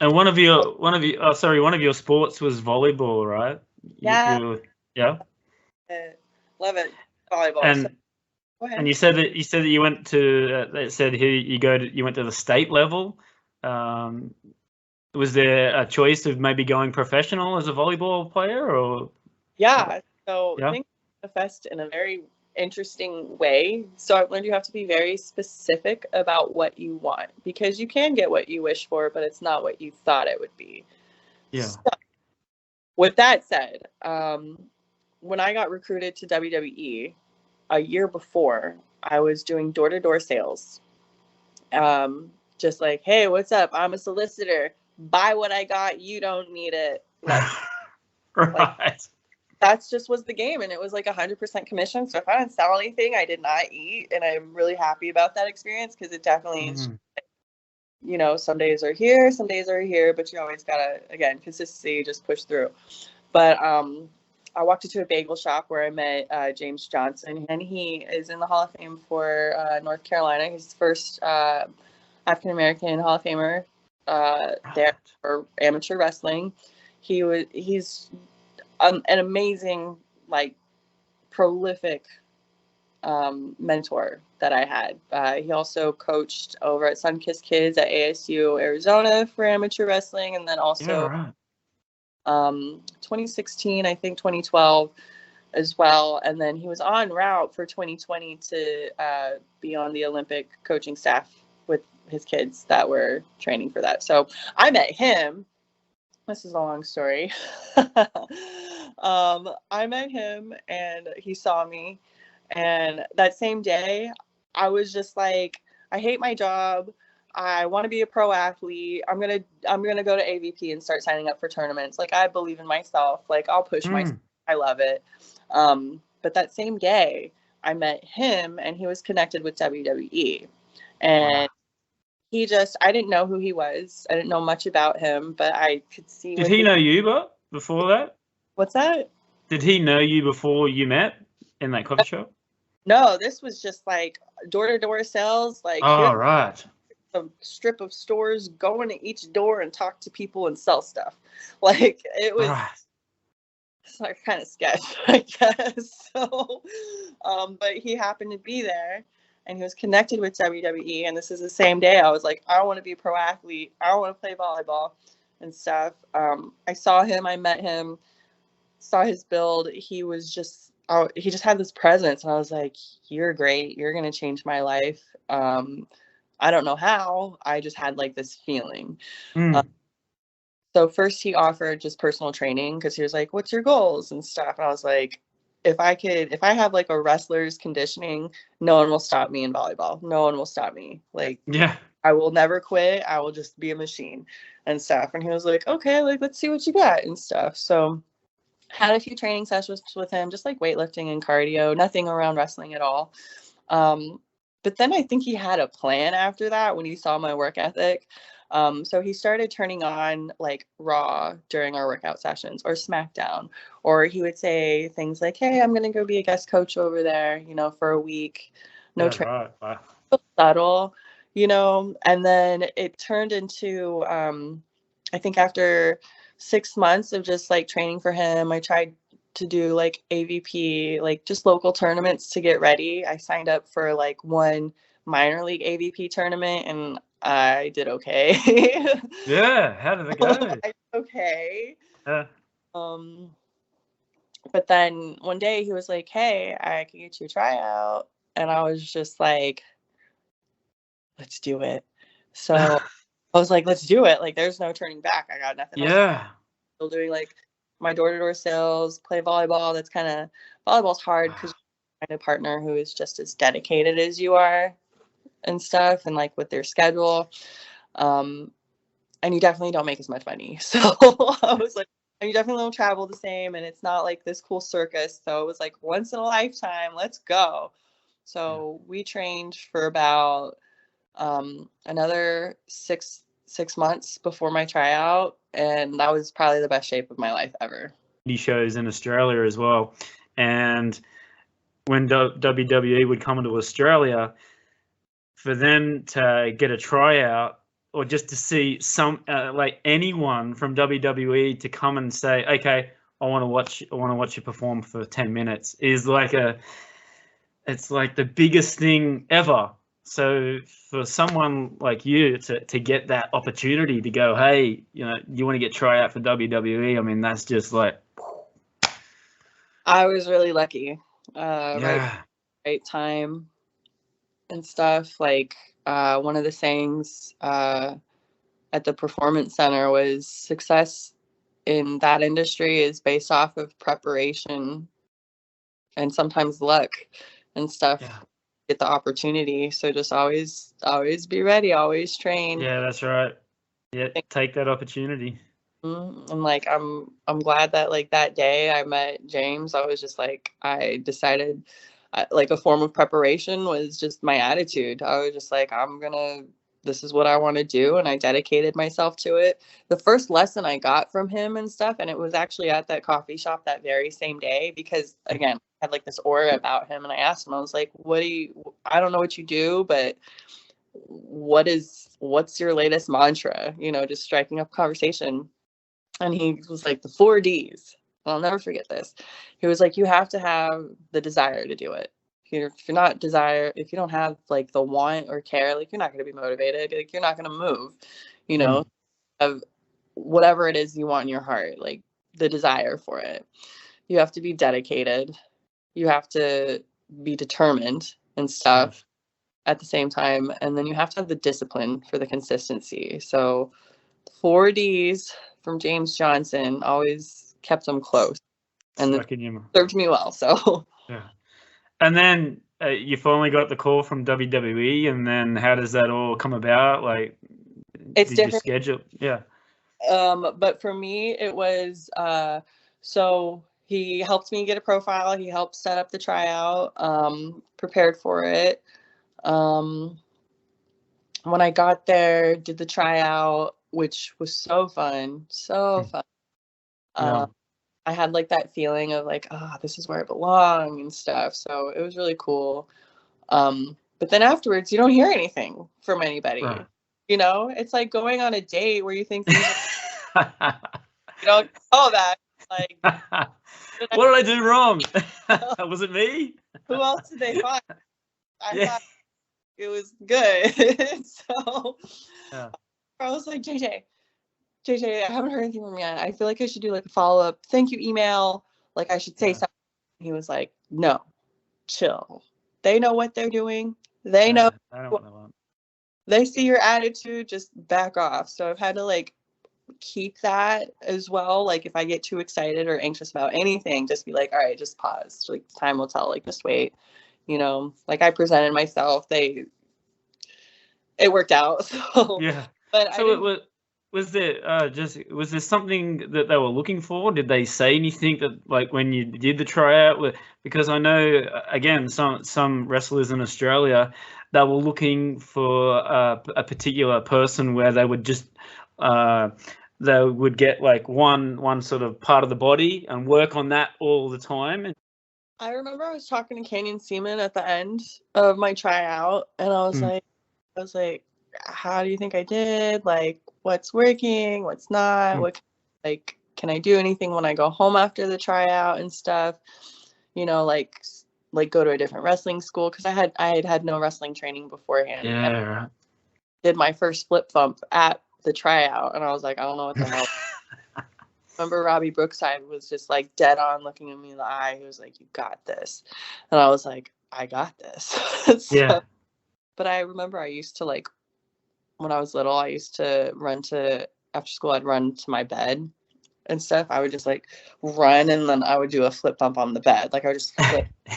one of your sports was volleyball, right? Yeah. Yeah. Love it. Volleyball. And so, go ahead. and you said that you went to it said here you went to the state level. Was there a choice of maybe going professional as a volleyball player, or? Yeah. So things manifest in a very interesting way. So I've learned you have to be very specific about what you want, because you can get what you wish for, but it's not what you thought it would be. Yeah. So, with that said, when I got recruited to WWE a year before, I was doing door-to-door sales. Just like, hey, what's up? I'm a solicitor. Buy what I got. You don't need it. Right. Like, that's just was the game, and it was like 100% commission. So if I didn't sell anything, I did not eat, and I'm really happy about that experience, because it definitely is. You know, some days are here, but you always gotta, again, consistency, just push through. But I walked into a bagel shop where I met James Johnson, and he is in the Hall of Fame for North Carolina. He's the first African American Hall of Famer there for amateur wrestling. He's an amazing, like, prolific mentor that I had. He also coached over at Sunkissed Kids at ASU Arizona for amateur wrestling, and then also 2016, I think 2012 as well. And then he was en route for 2020 to be on the Olympic coaching staff with his kids that were training for that. So I met him. This is a long story. I met him, and he saw me. And that same day, I was just like, I hate my job. I want to be a pro athlete. I'm gonna go to AVP and start signing up for tournaments. Like, I believe in myself. Like, I'll push myself. I love it. But that same day, I met him, and he was connected with WWE. And I didn't know who he was. I didn't know much about him, but I could see. Did he know you, before that? What's that? Did he know you before you met in that coffee shop? No, this was just like door-to-door sales. Like, right. A strip of stores, going to each door and talk to people and sell stuff. Like, it was like kind of sketch, I guess. So, but he happened to be there, and he was connected with WWE. And this is the same day I was like, I want to be a pro athlete. I want to play volleyball and stuff. I saw him. I met him. Saw his build. He just had this presence, and I was like, you're great. You're going to change my life. I don't know how. I just had like this feeling. So first he offered just personal training, because he was like, what's your goals and stuff? And I was like, if I have like a wrestler's conditioning, no one will stop me in volleyball. No one will stop me. Like, I will never quit. I will just be a machine and stuff. And he was like, okay, like, let's see what you got and stuff. So had a few training sessions with him, just like weightlifting and cardio, nothing around wrestling at all. But then I think he had a plan after that when he saw my work ethic. So he started turning on like Raw during our workout sessions, or SmackDown, or he would say things like, hey, I'm going to go be a guest coach over there, you know, for a week. No training. Subtle, you know. And then it turned into I think after 6 months of just like training for him, I tried to do like AVP, like just local tournaments to get ready. I signed up for like one minor league AVP tournament and I did okay. Yeah, how did it go? I did okay. But then one day he was like, "Hey, I can get you a tryout." And I was just like, "Let's do it." So I was like, "Let's do it." Like, there's no turning back. I got nothing else. Yeah. Still doing like my door-to-door sales, play volleyball. That's kind of, volleyball's hard because you find a partner who is just as dedicated as you are and stuff, and like with their schedule. And you definitely don't make as much money. So I was like, and you definitely don't travel the same, and it's not like this cool circus. So it was like once in a lifetime, let's go. So we trained for about another six months before my tryout, and that was probably the best shape of my life ever. Shows in Australia as well, and when WWE would come into Australia, for them to get a tryout or just to see some like anyone from WWE to come and say, "Okay, I want to watch you perform for 10 minutes," is like it's like the biggest thing ever. So for someone like you to get that opportunity to go, "Hey, you want to get tryout for WWE," I mean, that's just like, I was really lucky. Right time and stuff. Like one of the sayings at the Performance Center was, success in that industry is based off of preparation and sometimes luck and stuff. Get the opportunity. So just always be ready, always train. Yeah, that's right. Yeah, take that opportunity. And like I'm glad that like that day I met James. I was just like, I decided like a form of preparation was just my attitude. I was just like, this is what I want to do, and I dedicated myself to it. The first lesson I got from him and stuff, and it was actually at that coffee shop that very same day, because again, I had like this aura about him, and I asked him, I was like, I don't know what you do, but what's your latest mantra? Just striking up conversation. And he was like, the 4 Ds. I'll never forget this. He was like, you have to have the desire to do it. If you don't have like the want or care, like you're not going to be motivated. Like you're not going to move, of whatever it is you want in your heart, like the desire for it. You have to be dedicated. You have to be determined and stuff at the same time. And then you have to have the discipline for the consistency. So 4 Ds from James Johnson always kept them close, and it served me well. So and then you finally got the call from WWE, and then how does that all come about? Like, it's different. Schedule? Yeah. But for me, it was so he helped me get a profile. He helped set up the tryout. Prepared for it. When I got there, did the tryout, which was so fun, I had like that feeling of like, this is where I belong and stuff. So it was really cool. But then afterwards, you don't hear anything from anybody. Right. It's like going on a date where you think you don't know that. Like, what did I do wrong? Was it me? Who else did they find? I thought it was good. So I was like, JJ, I haven't heard anything from you yet. I feel like I should do like a follow-up thank you email. Like I should say something. He was like, no, chill. They know what they're doing. They know. I don't know. They see your attitude, just back off. So I've had to like keep that as well. Like if I get too excited or anxious about anything, just be like, all right, just pause. Like time will tell. Like just wait. Like I presented myself. It worked out. So But so was there something that they were looking for? Did they say anything that, like, when you did the tryout? Because I know, again, some wrestlers in Australia, they were looking for a particular person where they would just they would get like one sort of part of the body and work on that all the time. I remember I was talking to Canyon Seaman at the end of my tryout, and I was like, how do you think I did? Like, what's working, what's not, what, like, can I do anything when I go home after the tryout and stuff, you know, like go to a different wrestling school, because I had no wrestling training beforehand. Yeah. Did my first flip bump at the tryout, and I was like, I don't know what the hell. Remember Robbie Brookside was just like dead on looking at me in the eye. He was like, you got this. And I was like, I got this. So, Yeah. but I remember I used to, like, when I was little, I used to run to, after school, I'd run to my bed and stuff. I would just like run, and then I would do a flip bump on the bed. Like, I would just flip. I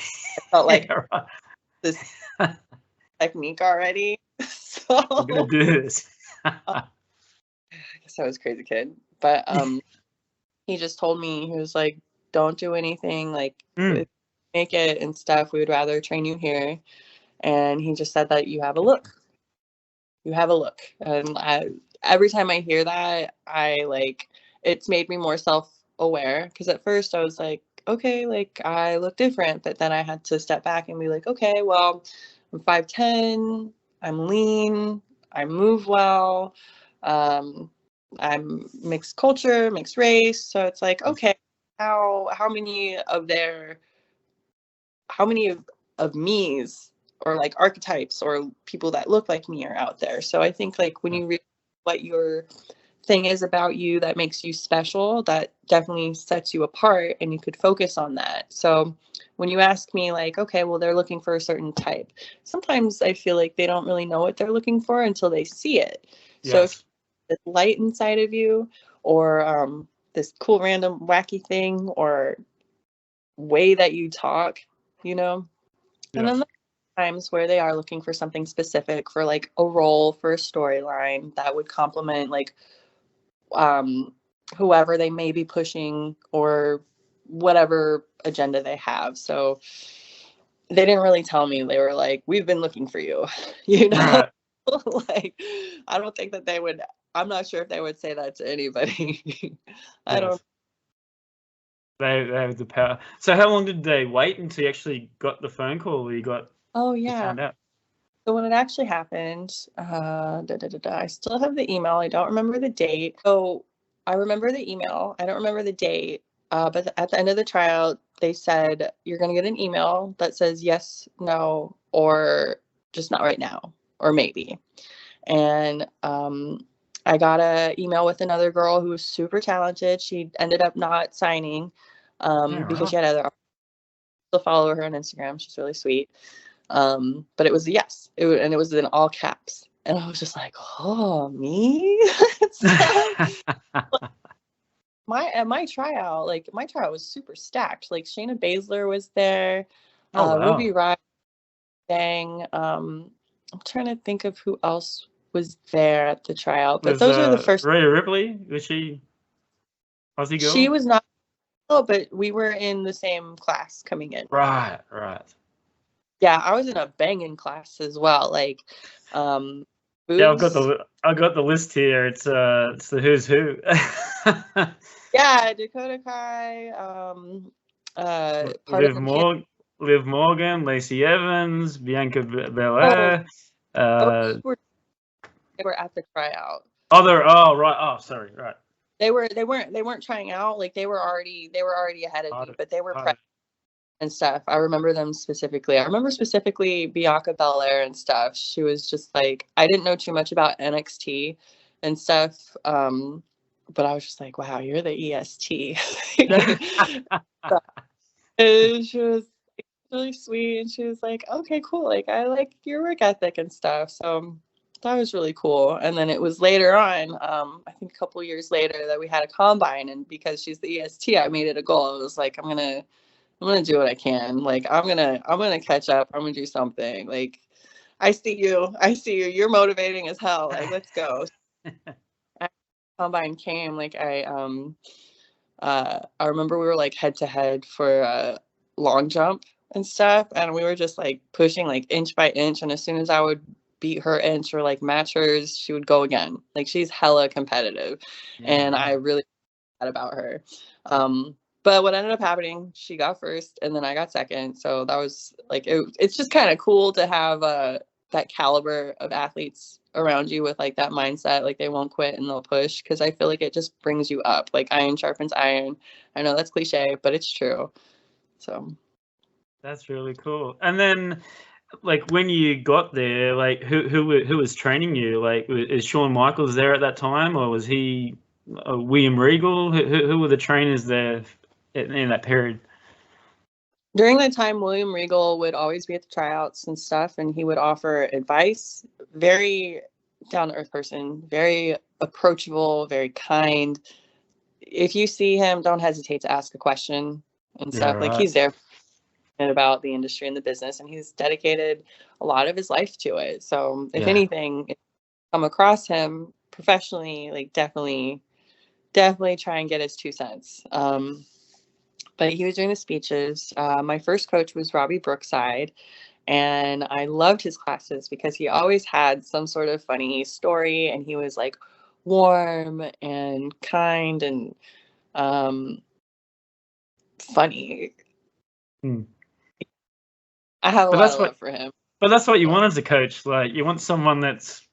felt like this technique already. So I'm gonna do this. I guess I was a crazy kid. But he just told me, he was like, don't do anything, like make it and stuff. We would rather train you here. And he just said that you have a look. You have a look. And every time I hear that, I like, it's made me more self-aware, because at first I was like, okay, like, I look different, but then I had to step back and be like, okay, well, I'm 5'10", I'm lean, I move well, I'm mixed culture, mixed race, so it's like, okay, how many of me's, or like archetypes, or people that look like me, are out there? So I think, like, when you realize what your thing is about you that makes you special, that definitely sets you apart, and you could focus on that. So when you ask me, like, okay, well, they're looking for a certain type, sometimes I feel like they don't really know what they're looking for until they see it. Yes. So if this light inside of you, or this cool random wacky thing, or way that you talk, you know. Yes. And then times where they are looking for something specific, for like a role, for a storyline that would complement, like, whoever they may be pushing, or whatever agenda they have. So they didn't really tell me. They were like, we've been looking for you, you know. Like, I don't think that they would, I'm not sure if they would say that to anybody. I don't. They have the power. So how long did they wait until you actually got the phone call, or you got found out? So when it actually happened, I still have the email. I don't remember the date. So I remember the email. I don't remember the date. But at the end of the trial, they said, you're going to get an email that says yes, no, or just not right now, or maybe. And I got an email with another girl who was super talented. She ended up not signing because she had other. Still follow her on Instagram. She's really sweet. But it was a yes, and it was in all caps, and I was just like, oh, me. my tryout was super stacked. Like, Shayna Baszler was there, Ruby Riott, I'm trying to think of who else was there at the tryout, but those are the first. Rhea Ripley, was she Aussie girl? She was not, but we were in the same class coming in. Right. Yeah, I was in a banging class as well. Like, yeah, I got the list here. It's the who's who. Yeah, Dakota Kai, Liv Morgan, Lacey Evans, Bianca Belair. They were at the tryout. Sorry, right. They weren't trying out. Like, they were already ahead of me, but they were prepped and stuff. I remember them specifically. I remember specifically Bianca Belair and stuff. She was just like, I didn't know too much about NXT and stuff. But I was just like, wow, you're the EST. And she was really sweet, and she was like, okay, cool. Like, I like your work ethic and stuff. So that was really cool. And then it was later on, I think a couple years later, that we had a combine, and because she's the EST, I made it a goal. I was like, I'm gonna do what I can. Like, I'm gonna catch up. I'm gonna do something. Like, I see you. You're motivating as hell. Like, let's go. Combine came, like, I remember we were like head to head for long jump and stuff, and we were just like pushing like inch by inch, and as soon as I would beat her inch or like match hers, she would go again. Like, she's hella competitive. And I really thought about her. But what ended up happening, she got first and then I got second, so that was like, it's just kind of cool to have that caliber of athletes around you with like that mindset, like they won't quit and they'll push, because I feel like it just brings you up. Like iron sharpens iron. I know that's cliche, but it's true. So that's really cool. And then, like, when you got there, like, who was training you? Like, is Shawn Michaels there at that time, or was he William Regal? Who were the trainers there in that period? During that time, William Regal would always be at the tryouts and stuff, and he would offer advice. Very down-to-earth person, very approachable, very kind. If you see him, don't hesitate to ask a question and stuff. Yeah, Like, right. he's there about the industry and the business, and he's dedicated a lot of his life to it. So if anything, if you come across him professionally, like definitely try and get his 2 cents. But he was doing the speeches. My first coach was Robbie Brookside, and I loved his classes because he always had some sort of funny story, and he was like warm and kind and funny. I have a lot of love for him. But that's what you want as a coach. Like, you want someone that's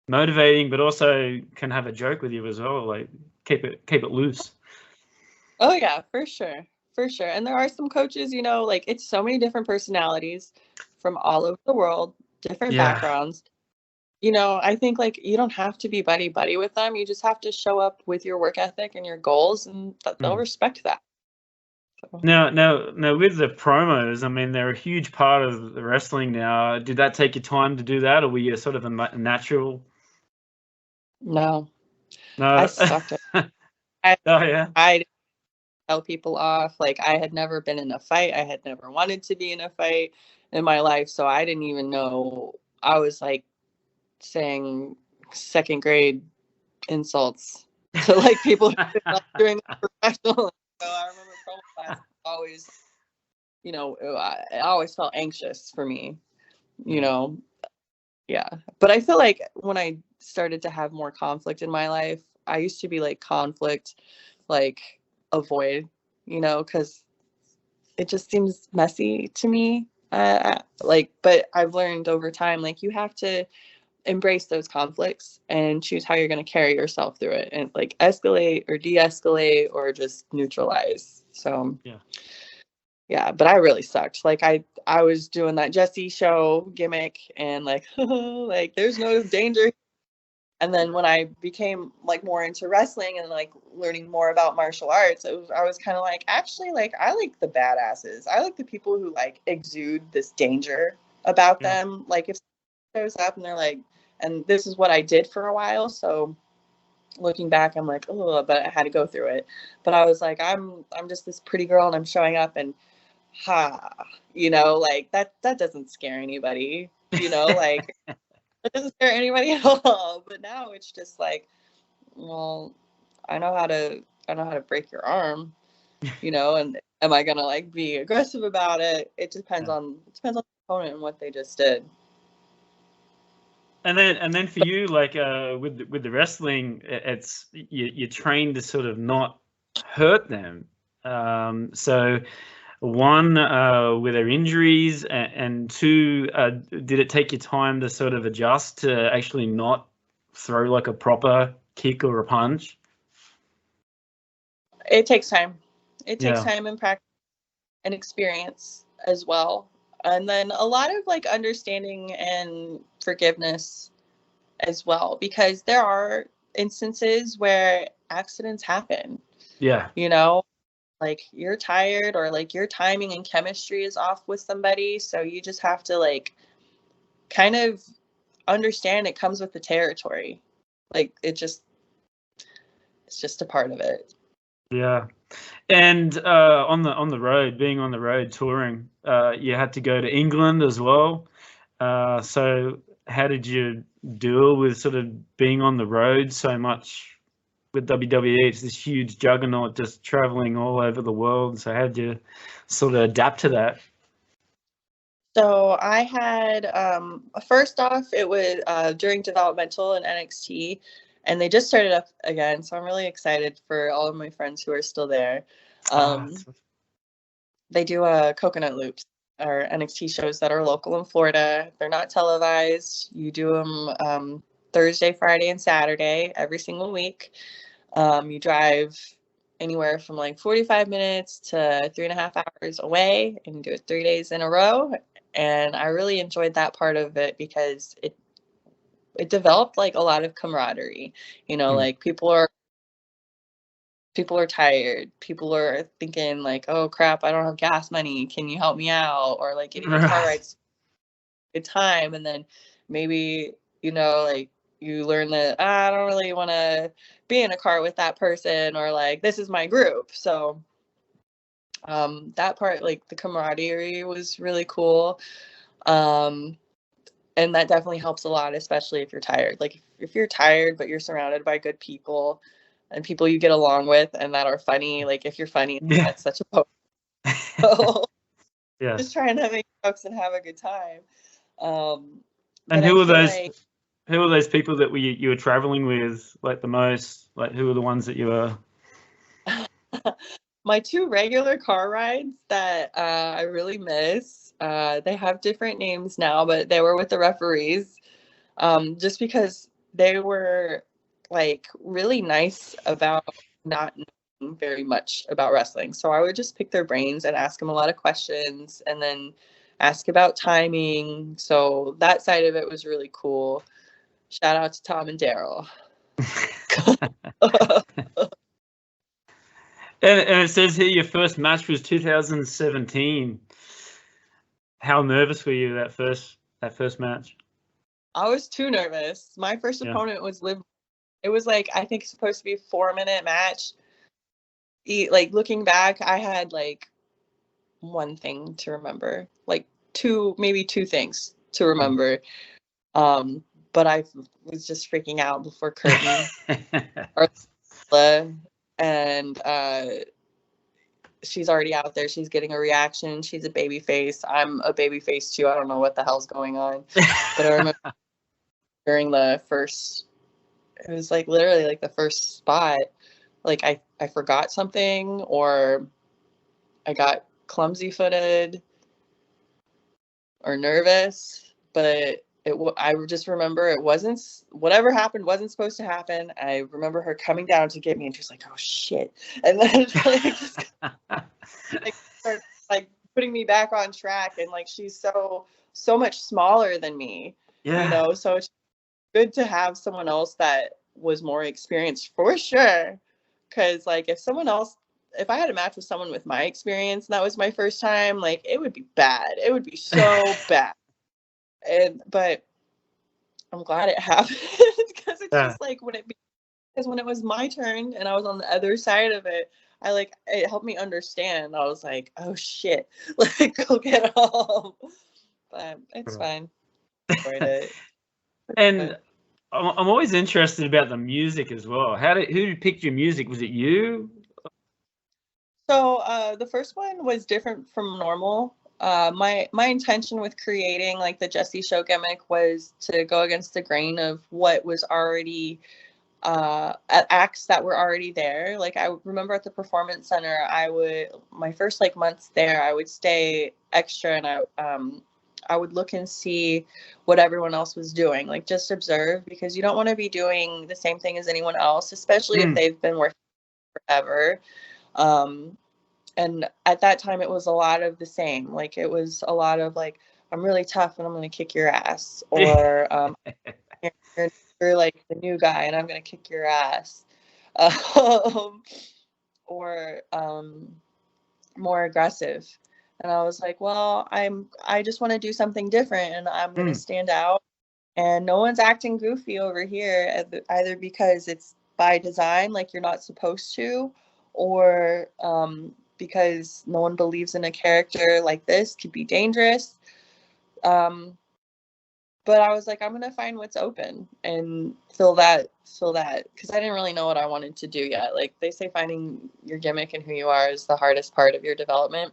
motivating, but also can have a joke with you as well. Like, keep it loose. Oh yeah, for sure. And there are some coaches, you know, like it's so many different personalities from all over the world, different backgrounds. You know, I think like you don't have to be buddy with them. You just have to show up with your work ethic and your goals, and they'll respect that. So. Now, with the promos, I mean, they're a huge part of the wrestling now. Did that take you time to do that, or were you sort of a natural? No, I sucked at it. I tell people off. Like, I had never been in a fight. I had never wanted to be in a fight in my life, so I didn't even know. I was like saying second grade insults to like people who like doing professional. So I remember promo class always, you know, I always felt anxious for me, you know. Yeah, but I feel like when I started to have more conflict in my life, I used to be like conflict, like avoid, you know, because it just seems messy to me. But I've learned over time, like you have to embrace those conflicts and choose how you're going to carry yourself through it, and like escalate or de-escalate or just neutralize. So yeah, but I really sucked. Like I was doing that Jessi show gimmick and like like there's no danger. And then when I became like more into wrestling and like learning more about martial arts, I was kind of like, actually, like I like the badasses. I like the people who like exude this danger about them. Like if someone shows up and they're like, and this is what I did for a while. So looking back, I'm like, oh, but I had to go through it. But I was like, I'm just this pretty girl and I'm showing up and you know, like that doesn't scare anybody, you know, like it doesn't scare anybody at all. But now it's just like, well, I know how to break your arm, you know, and am I gonna like be aggressive about it? It depends on the opponent and what they just did. And then for you, like with the wrestling, it's you're trained to sort of not hurt them. So one, were there injuries, and two, did it take you time to sort of adjust to actually not throw like a proper kick or a punch? It takes time. It takes time and practice and experience as well. And then a lot of like understanding and forgiveness as well, because there are instances where accidents happen. Yeah. You know, like you're tired or like your timing and chemistry is off with somebody. So you just have to like kind of understand it comes with the territory. Like it's just a part of it. Yeah. And on the road, being on the road touring, you had to go to England as well. So how did you deal with sort of being on the road so much with WWE? It's this huge juggernaut just traveling all over the world. So how did you sort of adapt to that? So I had, first off, it was during developmental in NXT, and they just started up again. So I'm really excited for all of my friends who are still there. They do coconut loops. are NXT shows that are local in Florida. They're not televised. You do them Thursday, Friday, and Saturday every single week. You drive anywhere from like 45 minutes to 3.5 hours away and do it 3 days in a row. And I really enjoyed that part of it because it developed like a lot of camaraderie. You know, like people are tired. People are thinking like, oh crap, I don't have gas money. Can you help me out? Or like getting the car rides good time. And then maybe, you know, like you learn that I don't really want to be in a car with that person, or like this is my group. So that part, like the camaraderie was really cool. And that definitely helps a lot, especially if you're tired. Like if you're tired, but you're surrounded by good people and people you get along with and that are funny. Like if you're funny, that's such a bonus. Yeah. Just trying to make jokes and have a good time. And who were those people that you were traveling with like the most? Like who were the ones that you were? My 2 regular car rides that I really miss. They have different names now, but they were with the referees. Just because they were like really nice about not knowing very much about wrestling. So I would just pick their brains and ask them a lot of questions and then ask about timing. So that side of it was really cool. Shout out to Tom and Daryl. And it says here your first match was 2017. How nervous were you that first match? I was too nervous. My first opponent was Liv. It was like, I think supposed to be a 4-minute match. Like looking back, I had like one thing to remember, like maybe two things to remember. But I was just freaking out before curtain. And she's already out there. She's getting a reaction. She's a baby face. I'm a baby face too. I don't know what the hell's going on. But I remember during the first, it was like literally like the first spot, like I forgot something, or I got clumsy footed or nervous, but I just remember it wasn't, whatever happened wasn't supposed to happen. I remember her coming down to get me and she's like, oh shit. And then like, just like, start like putting me back on track. And like, she's so much smaller than me, you know? So it's good to have someone else that was more experienced for sure. Cause like if I had a match with someone with my experience and that was my first time, like it would be bad. It would be so bad. But I'm glad it happened because it's just like when it was my turn and I was on the other side of it, it helped me understand. I was like, oh shit, like go get home. But it's fine. Enjoyed it. And I'm always interested about the music as well. Who picked your music? Was it you? So the first one was different from normal. My intention with creating like the Jessi show gimmick was to go against the grain of what was already acts that were already there. Like I remember at the Performance Center, my first like months there, I would stay extra and I would look and see what everyone else was doing, like just observe, because you don't want to be doing the same thing as anyone else, especially if they've been working forever. And at that time, it was a lot of the same. Like, it was a lot of, like, I'm really tough and I'm going to kick your ass. Or you're like the new guy and I'm going to kick your ass. Or more aggressive. And I was like, well, I just want to do something different and I'm going to stand out. And no one's acting goofy over here, either because it's by design, like you're not supposed to, or because no one believes in a character like this could be dangerous. But I was like, I'm going to find what's open and fill that, because I didn't really know what I wanted to do yet. Like they say, finding your gimmick and who you are is the hardest part of your development.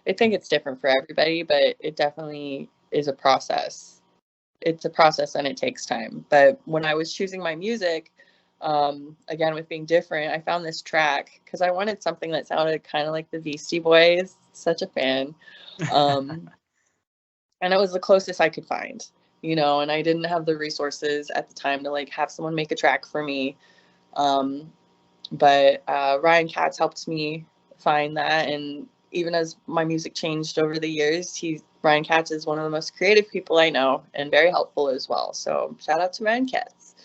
I think it's different for everybody, but it definitely is a process. It's a process and it takes time. But when I was choosing my music, again, with being different, I found this track because I wanted something that sounded kind of like the Beastie Boys. Such a fan. And it was the closest I could find, you know, and I didn't have the resources at the time to like have someone make a track for me. But Ryan Katz helped me find that. And even as my music changed over the years, Ryan Katz is one of the most creative people I know and very helpful as well. So shout out to Ryan Katz.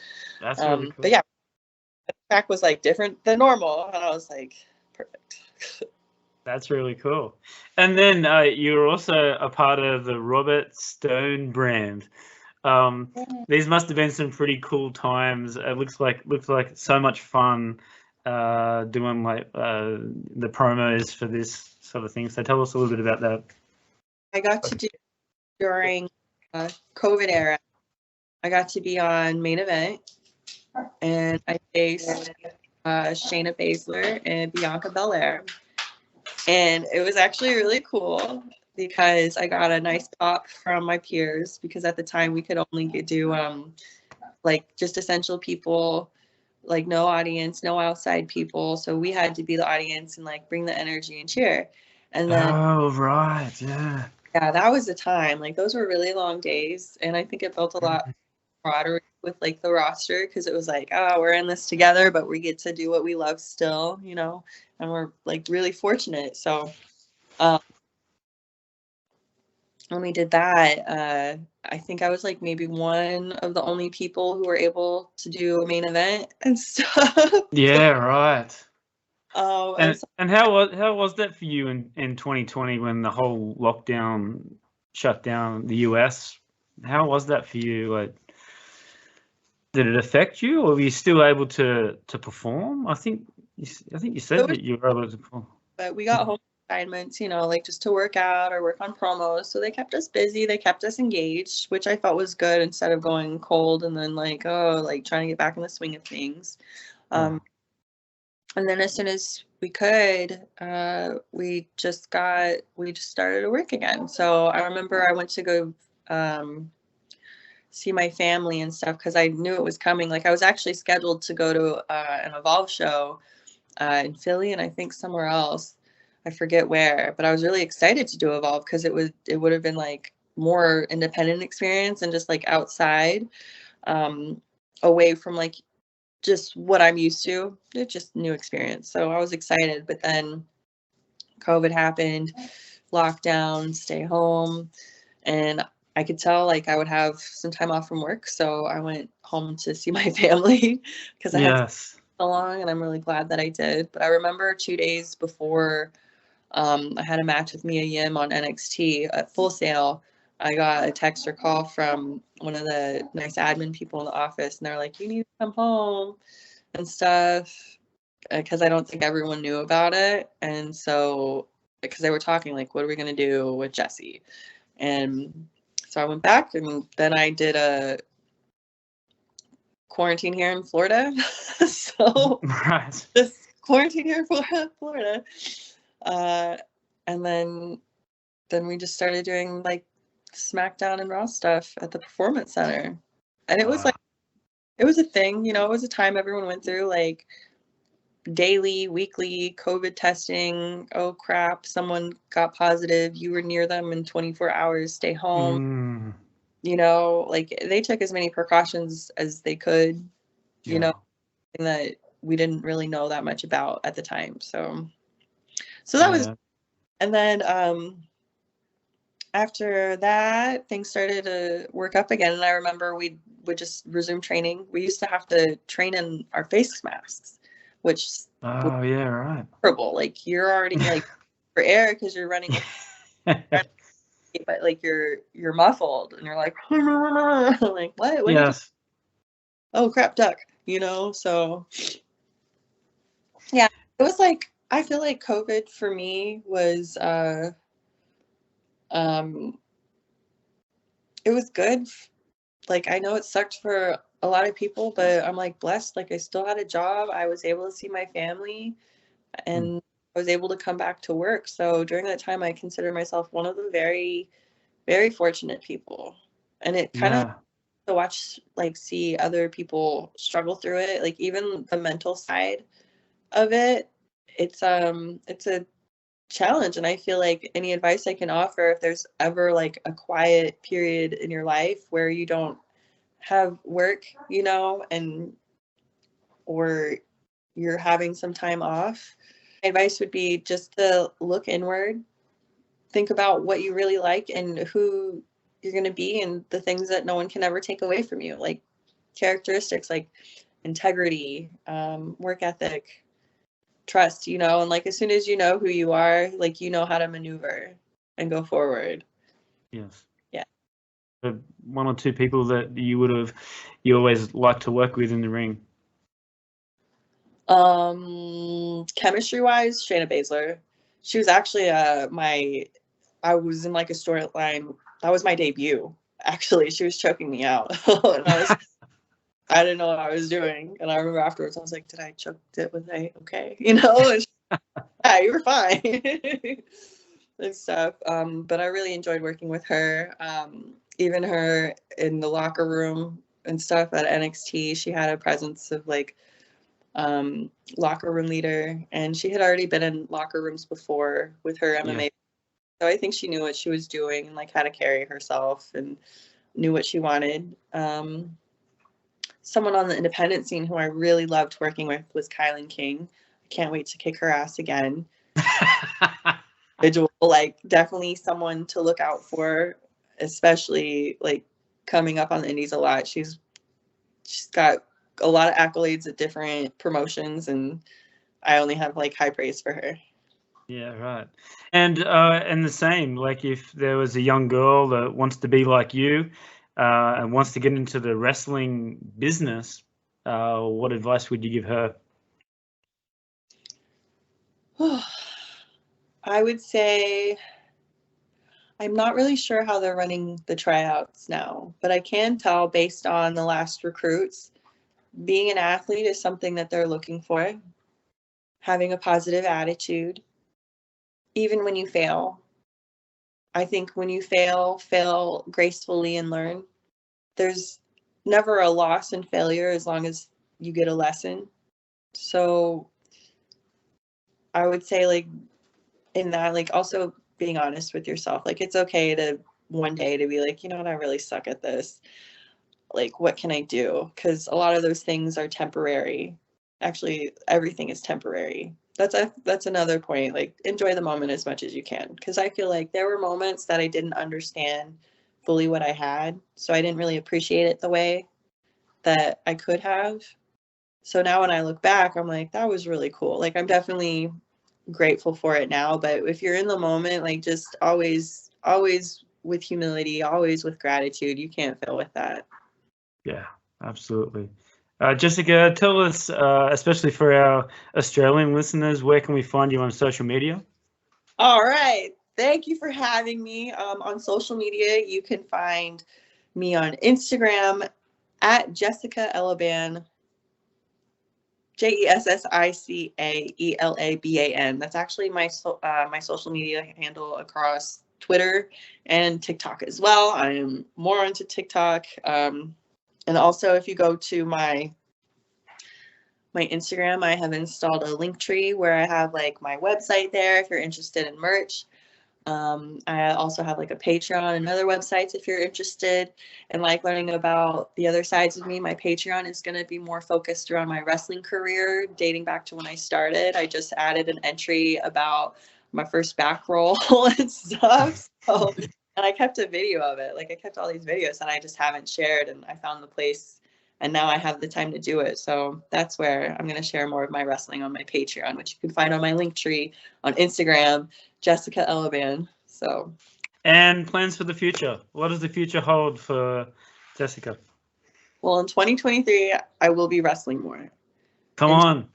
That's really cool. But yeah, the track was like different than normal. And I was like, perfect. That's really cool. And then you're also a part of the Robert Stone brand. These must have been some pretty cool times. It looks like so much fun doing like the promos for this sort of thing. So tell us a little bit about that. I got to do during COVID era. I got to be on Main Event, and I faced Shayna Baszler and Bianca Belair. And it was actually really cool because I got a nice pop from my peers, because at the time we could only do like just essential people, like no audience, no outside people. So we had to be the audience and like bring the energy and cheer. And then right, yeah, that was the time. Like those were really long days, and I think it built a lot of camaraderie with like the roster, because it was like, oh, we're in this together, but we get to do what we love still, you know, and we're like really fortunate. So when we did that, I think I was like maybe one of the only people who were able to do a main event and stuff. Yeah, right. And how was that for you in 2020 when the whole lockdown shut down the US? How was that for you? Like, did it affect you, or were you still able to perform? I think you said that you were able to perform. But we got home assignments, you know, like just to work out or work on promos. So they kept us busy. They kept us engaged, which I felt was good, instead of going cold and then like, oh, like trying to get back in the swing of things. And then as soon as we could, we just started to work again. So I remember I went to go see my family and stuff, because I knew it was coming. Like I was actually scheduled to go to an Evolve show in Philly, and I think somewhere else. I forget where, but I was really excited to do Evolve, because it would have been like more independent experience and just like outside, away from like just what I'm used to. It's just new experience. So I was excited, but then COVID happened, lockdown, stay home, and I could tell like I would have some time off from work. So I went home to see my family, because I had so long, and I'm really glad that I did. But I remember 2 days before I had a match with Mia Yim on NXT at Full Sail, I got a text or call from one of the nice admin people in the office, and they're like, you need to come home and stuff, because I don't think everyone knew about it. And so, because they were talking like, what are we going to do with Jessi? And so I went back, and then I did a quarantine here in Florida. So right, just quarantine here in Florida. And then we just started doing like SmackDown and Raw stuff at the Performance Center. And it was like, it was a thing, you know, it was a time everyone went through like daily, weekly COVID testing. Oh crap, someone got positive. You were near them in 24 hours, stay home. You know, like they took as many precautions as they could, you know, that we didn't really know that much about at the time. So that was, and then after that, things started to work up again. And I remember we would just resume training. We used to have to train in our face masks, which horrible. Like you're already like for air because you're running, but like you're muffled and you're like, like what? Yes. Oh crap, duck. You know. So yeah, it was like, I feel like COVID for me was it was good. Like I know it sucked for a lot of people, but I'm like blessed. Like I still had a job. I was able to see my family, and I was able to come back to work. So during that time, I consider myself one of the very, very fortunate people. And it kind of to watch, like, see other people struggle through it, like even the mental side of it. It's a challenge. And I feel like any advice I can offer, if there's ever like a quiet period in your life where you don't have work, you know, and or you're having some time off, my advice would be just to look inward, think about what you really like and who you're going to be and the things that no one can ever take away from you, like characteristics like integrity, work ethic, trust, you know, and like as soon as you know who you are, like you know how to maneuver and go forward. Yes. Yeah. One or two people that you always like to work with in the ring? Chemistry wise, Shayna Baszler. She was actually I was in like a storyline. That was my debut. Actually, she was choking me out. And I didn't know what I was doing. And I remember afterwards, I was like, did I choke it? Was I okay? You know? And yeah, you were fine. And stuff. But I really enjoyed working with her. Even her in the locker room and stuff at NXT, she had a presence of like locker room leader, and she had already been in locker rooms before with her MMA. So I think she knew what she was doing and like how to carry herself and knew what she wanted. Someone on the independent scene who I really loved working with was Kylan King. I can't wait to kick her ass again. Like definitely someone to look out for, especially like coming up on the indies a lot. She's got a lot of accolades at different promotions, and I only have like high praise for her. Yeah, right. And the same, like if there was a young girl that wants to be like you and wants to get into the wrestling business, what advice would you give her? I would say I'm not really sure how they're running the tryouts now, but I can tell based on the last recruits, being an athlete is something that they're looking for. Having a positive attitude, even when you fail. I think when you fail gracefully and learn. There's never a loss in failure as long as you get a lesson. So I would say like in that, like also being honest with yourself. Like it's okay to one day to be like, you know what, I really suck at this. Like, what can I do? Because a lot of those things are temporary. Actually, everything is temporary. That's another point. Like, enjoy the moment as much as you can. Because I feel like there were moments that I didn't understand fully what I had. So I didn't really appreciate it the way that I could have. So now when I look back, I'm like, that was really cool. Like, I'm definitely grateful for it now. But if you're in the moment, like, just always with humility, always with gratitude. You can't fail with that. Yeah, absolutely. Jessica, tell us, especially for our Australian listeners, where can we find you on social media? All right. Thank you for having me. On social media, you can find me on Instagram at Jessica Elaban, JESSICAELABAN. That's actually my social media handle across Twitter and TikTok as well. I am more into TikTok. And also, if you go to my Instagram, I have installed a link tree where I have like my website there if you're interested in merch. I also have like a Patreon and other websites if you're interested in like learning about the other sides of me. My Patreon is going to be more focused around my wrestling career dating back to when I started. I just added an entry about my first back roll and stuff. So, and I kept a video of it. Like I kept all these videos that I just haven't shared, and I found the place and now I have the time to do it. So that's where I'm going to share more of my wrestling on my Patreon, which you can find on my link tree on Instagram, Jessica Elaban. So. And plans for the future. What does the future hold for Jessica? Well, in 2023, I will be wrestling more. Come on.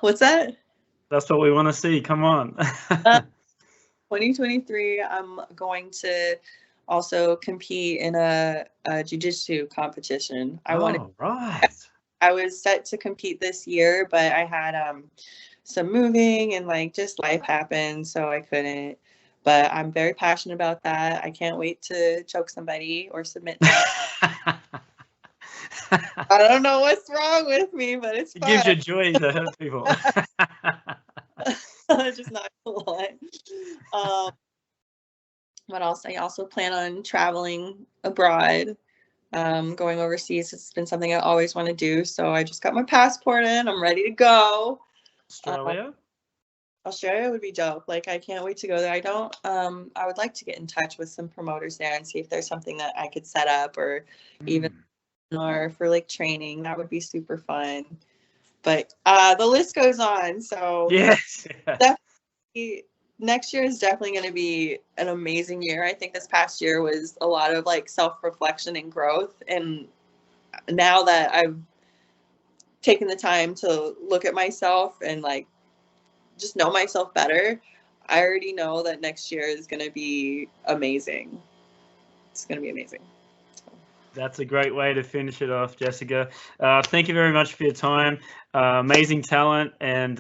What's that? That's what we want to see. Come on. 2023, I'm going to also compete in a jiu-jitsu competition. Right. I was set to compete this year, but I had some moving and like just life happened, so I couldn't. But I'm very passionate about that. I can't wait to choke somebody or submit them. I don't know what's wrong with me, but it's fun. It gives you joy to hurt people. just not a lot. What else? I also plan on traveling abroad, going overseas. It's been something I always want to do. So I just got my passport in. I'm ready to go. Australia? Australia would be dope. Like, I can't wait to go there. I would like to get in touch with some promoters there and see if there's something that I could set up, or even or for like training. That would be super fun. But the list goes on. So yes, definitely, next year is definitely going to be an amazing year. I think this past year was a lot of like self-reflection and growth. And now that I've taken the time to look at myself and like just know myself better, I already know that next year is going to be amazing. It's going to be amazing. That's a great way to finish it off, Jessica. Thank you very much for your time. Amazing talent, and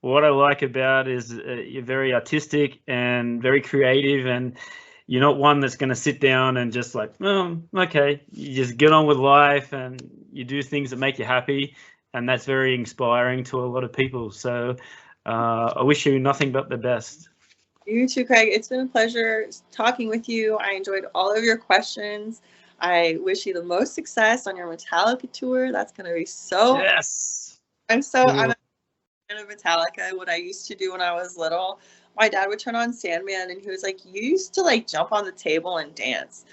what I like about is you're very artistic and very creative, and you're not one that's going to sit down and just like, oh, okay. You just get on with life and you do things that make you happy, and that's very inspiring to a lot of people. So I wish you nothing but the best. You too, Craig. It's been a pleasure talking with you. I enjoyed all of your questions. I wish you the most success on your Metallica tour. That's going to be so... Yes. I'm a fan of Metallica. What I used to do when I was little, my dad would turn on Sandman and he was like, you used to like jump on the table and dance.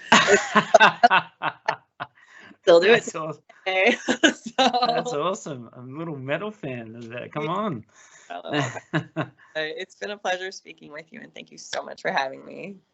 Still do it. Awesome. So, that's awesome. I'm a little metal fan of that. Come on. It's been a pleasure speaking with you, and thank you so much for having me.